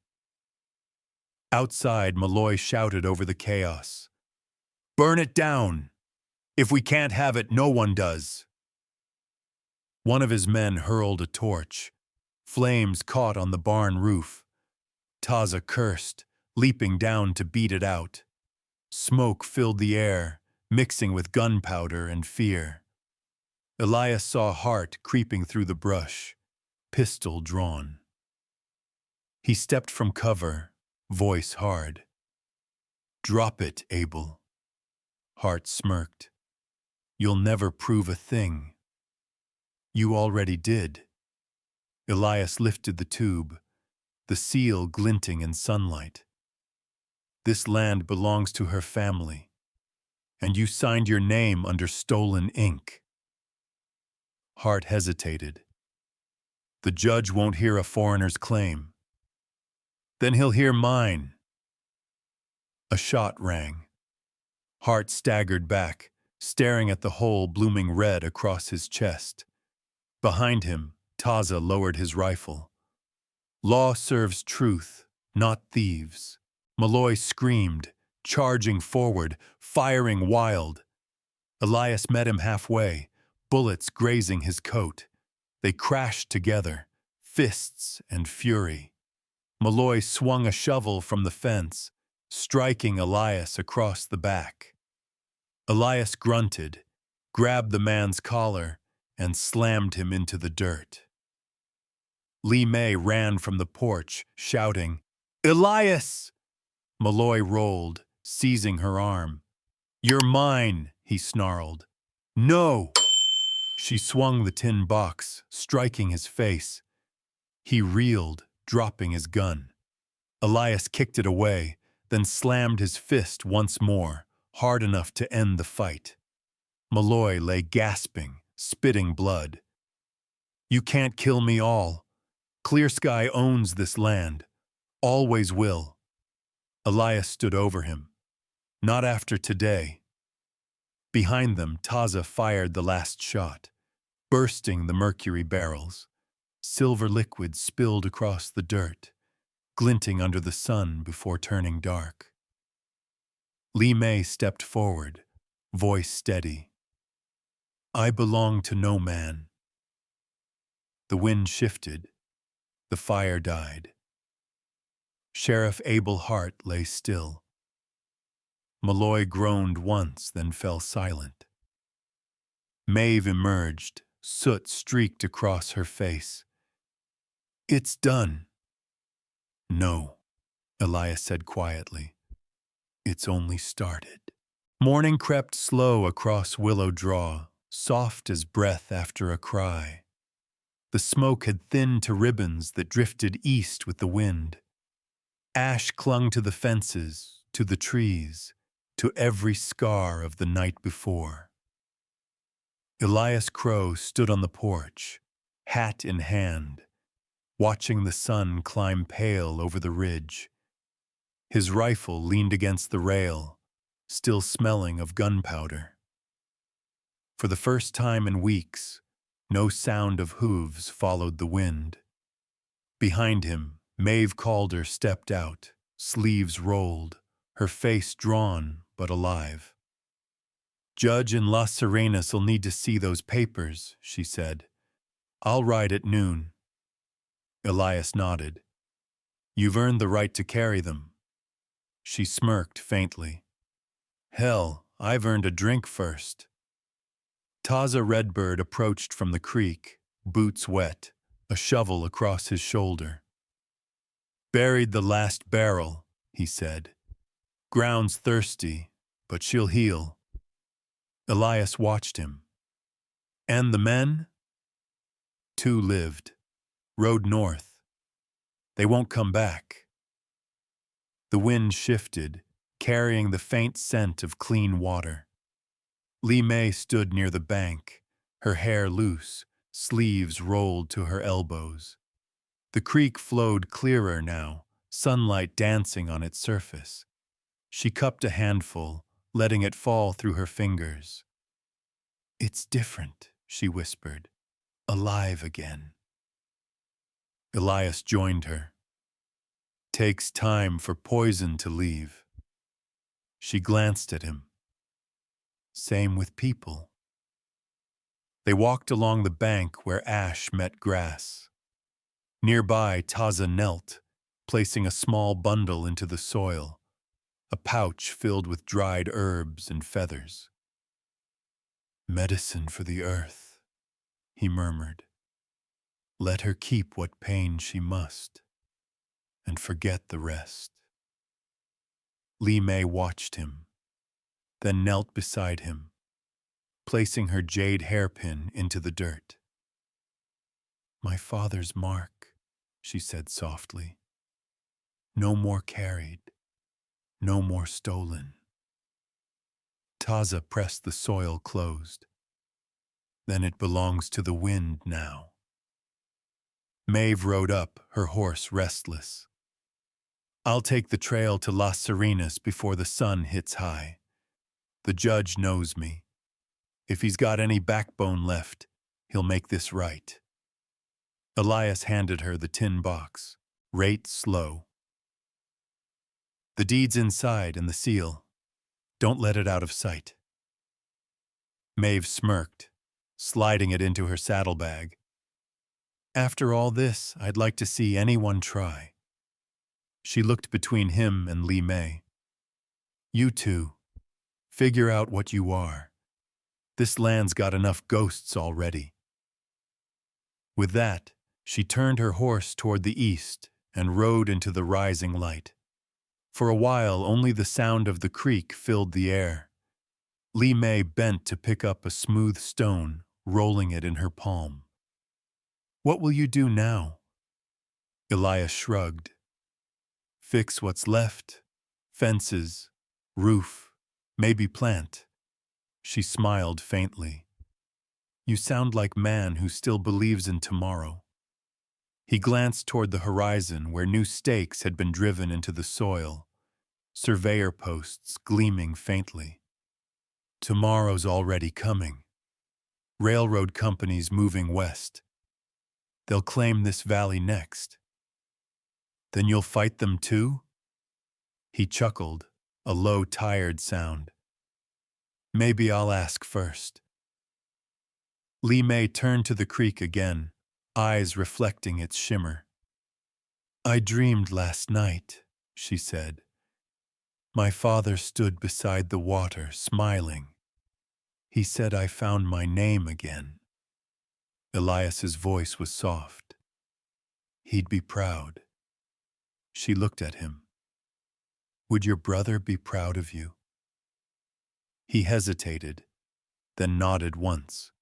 Outside, Malloy shouted over the chaos, "Burn it down! If we can't have it, no one does." One of his men hurled a torch. Flames caught on the barn roof. Taza cursed, leaping down to beat it out. Smoke filled the air, mixing with gunpowder and fear. Elias saw Hart creeping through the brush, pistol drawn. He stepped from cover, voice hard. "Drop it, Abel." Hart smirked. "You'll never prove a thing." "You already did." Elias lifted the tube, the seal glinting in sunlight. "This land belongs to her family, and you signed your name under stolen ink." Hart hesitated. "The judge won't hear a foreigner's claim." Then he'll hear mine. A shot rang. Hart staggered back, staring at the hole blooming red across his chest. Behind him, Taza lowered his rifle. Law serves truth, not thieves. Malloy screamed, charging forward, firing wild. Elias met him halfway, bullets grazing his coat. They crashed together, fists and fury. Malloy swung a shovel from the fence, striking Elias across the back. Elias grunted, grabbed the man's collar, and slammed him into the dirt. Lee May ran from the porch, shouting, "Elias!" Malloy rolled, seizing her arm. "You're mine," he snarled. "No!" She swung the tin box, striking his face. He reeled, dropping his gun. Elias kicked it away, then slammed his fist once more, hard enough to end the fight. Malloy lay gasping, spitting blood. "You can't kill me all. Clear Sky owns this land. Always will." Elias stood over him. "Not after today." Behind them, Taza fired the last shot, bursting the mercury barrels. Silver liquid spilled across the dirt, glinting under the sun before turning dark. Lee May stepped forward, voice steady. "I belong to no man." The wind shifted. The fire died. Sheriff Abel Hart lay still. Malloy groaned once, then fell silent. Maeve emerged, soot streaked across her face. "It's done." "No," Elias said quietly. "It's only started." Morning crept slow across Willow Draw, soft as breath after a cry. The smoke had thinned to ribbons that drifted east with the wind. Ash clung to the fences, to the trees, to every scar of the night before. Elias Crow stood on the porch, hat in hand, watching the sun climb pale over the ridge. His rifle leaned against the rail, still smelling of gunpowder. For the first time in weeks, no sound of hooves followed the wind. Behind him, Maeve Calder stepped out, sleeves rolled, her face drawn but alive. "Judge in Las Serenas'll need to see those papers," she said. "I'll ride at noon." Elias nodded. "You've earned the right to carry them." She smirked faintly. "Hell, I've earned a drink first." Taza Redbird approached from the creek, boots wet, a shovel across his shoulder. "Buried the last barrel," he said. "Ground's thirsty, but she'll heal." Elias watched him. "And the men?" "Two lived. Rode north. They won't come back." The wind shifted, carrying the faint scent of clean water. Lee May stood near the bank, her hair loose, sleeves rolled to her elbows. The creek flowed clearer now, sunlight dancing on its surface. She cupped a handful, letting it fall through her fingers. "It's different," she whispered. "Alive again." Elias joined her. "Takes time for poison to leave." She glanced at him. "Same with people." They walked along the bank where ash met grass. Nearby, Taza knelt, placing a small bundle into the soil, a pouch filled with dried herbs and feathers. "Medicine for the earth," he murmured. "Let her keep what pain she must, and forget the rest." Lee May watched him, then knelt beside him, placing her jade hairpin into the dirt. "My father's mark," she said softly. "No more carried, no more stolen." Taza pressed the soil closed. "Then it belongs to the wind now." Maeve rode up, her horse restless. I'll take the trail to Las Serenas before the sun hits high. The judge knows me. If he's got any backbone left, he'll make this right. Elias handed her the tin box. Rate slow. The deed's inside and the seal. Don't let it out of sight. Maeve smirked, sliding it into her saddlebag. After all this, I'd like to see anyone try. She looked between him and Li Mei. You two, figure out what you are. This land's got enough ghosts already. With that, she turned her horse toward the east and rode into the rising light. For a while, only the sound of the creek filled the air. Li Mei bent to pick up a smooth stone, rolling it in her palm. What will you do now? Elias shrugged. Fix what's left. Fences, roof, maybe plant. She smiled faintly. You sound like man who still believes in tomorrow. He glanced toward the horizon where new stakes had been driven into the soil, surveyor posts gleaming faintly. Tomorrow's already coming. Railroad companies moving west. They'll claim this valley next. Then you'll fight them too? He chuckled, a low, tired sound. Maybe I'll ask first. Li Mei turned to the creek again, eyes reflecting its shimmer. I dreamed last night, she said. My father stood beside the water, smiling. He said I found my name again. Elias's voice was soft. He'd be proud. She looked at him. Would your brother be proud of you? He hesitated, then nodded once.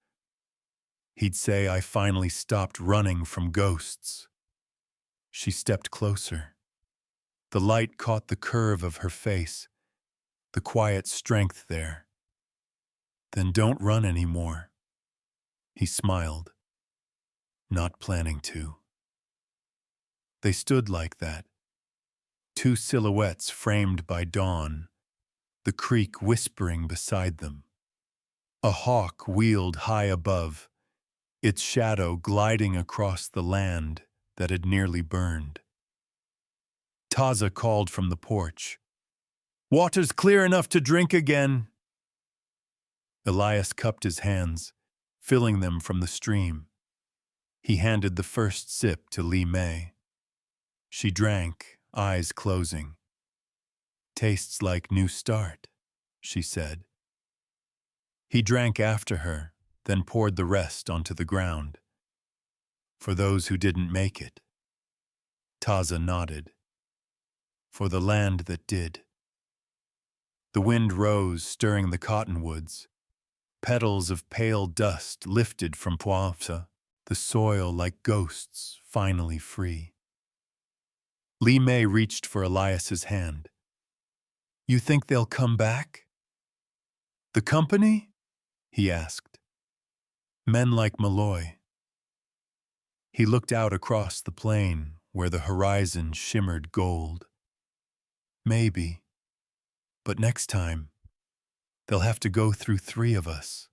He'd say I finally stopped running from ghosts. She stepped closer. The light caught the curve of her face, the quiet strength there. Then don't run anymore. He smiled, not planning to. They stood like that, two silhouettes framed by dawn, the creek whispering beside them. A hawk wheeled high above, its shadow gliding across the land that had nearly burned. Taza called from the porch. Water's clear enough to drink again. Elias cupped his hands, filling them from the stream. He handed the first sip to Li Mei. She drank, eyes closing. Tastes like new start, she said. He drank after her, then poured the rest onto the ground. For those who didn't make it. Taza nodded. For the land that did. The wind rose, stirring the cottonwoods. Petals of pale dust lifted from Poivre, the soil like ghosts finally free. Li Mei reached for Elias's hand. You think they'll come back? The company? He asked. Men like Malloy. He looked out across the plain where the horizon shimmered gold. Maybe. But next time, they'll have to go through 3 of us.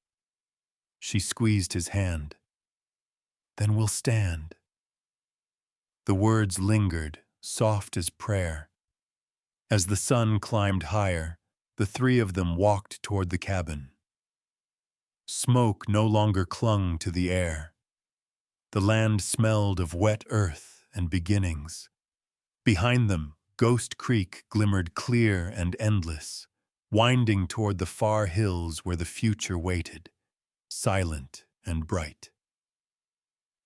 She squeezed his hand. Then we'll stand. The words lingered, soft as prayer. As the sun climbed higher, the 3 of them walked toward the cabin. Smoke no longer clung to the air. The land smelled of wet earth and beginnings. Behind them, Ghost Creek glimmered clear and endless, winding toward the far hills where the future waited, silent and bright.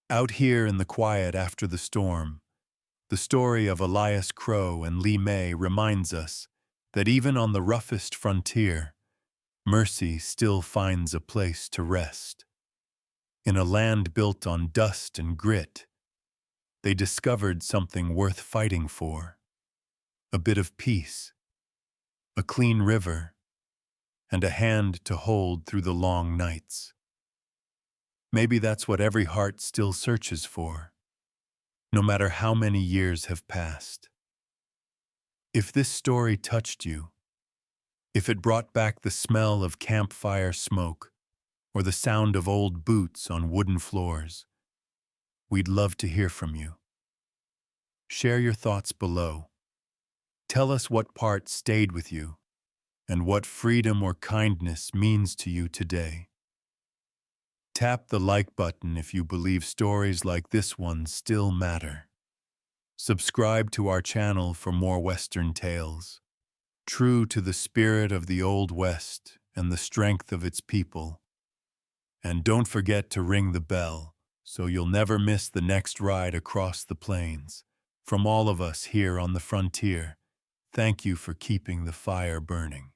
Out here in the quiet after the storm, the story of Elias Crow and Li Mei reminds us that even on the roughest frontier, mercy still finds a place to rest. In a land built on dust and grit, they discovered something worth fighting for. A bit of peace, a clean river, and a hand to hold through the long nights. Maybe that's what every heart still searches for, no matter how many years have passed. If this story touched you, if it brought back the smell of campfire smoke or the sound of old boots on wooden floors, we'd love to hear from you. Share your thoughts below. Tell us what part stayed with you and what freedom or kindness means to you today. Tap the like button if you believe stories like this one still matter. Subscribe to our channel for more Western tales, true to the spirit of the Old West and the strength of its people. And don't forget to ring the bell so you'll never miss the next ride across the plains. From all of us here on the frontier, thank you for keeping the fire burning.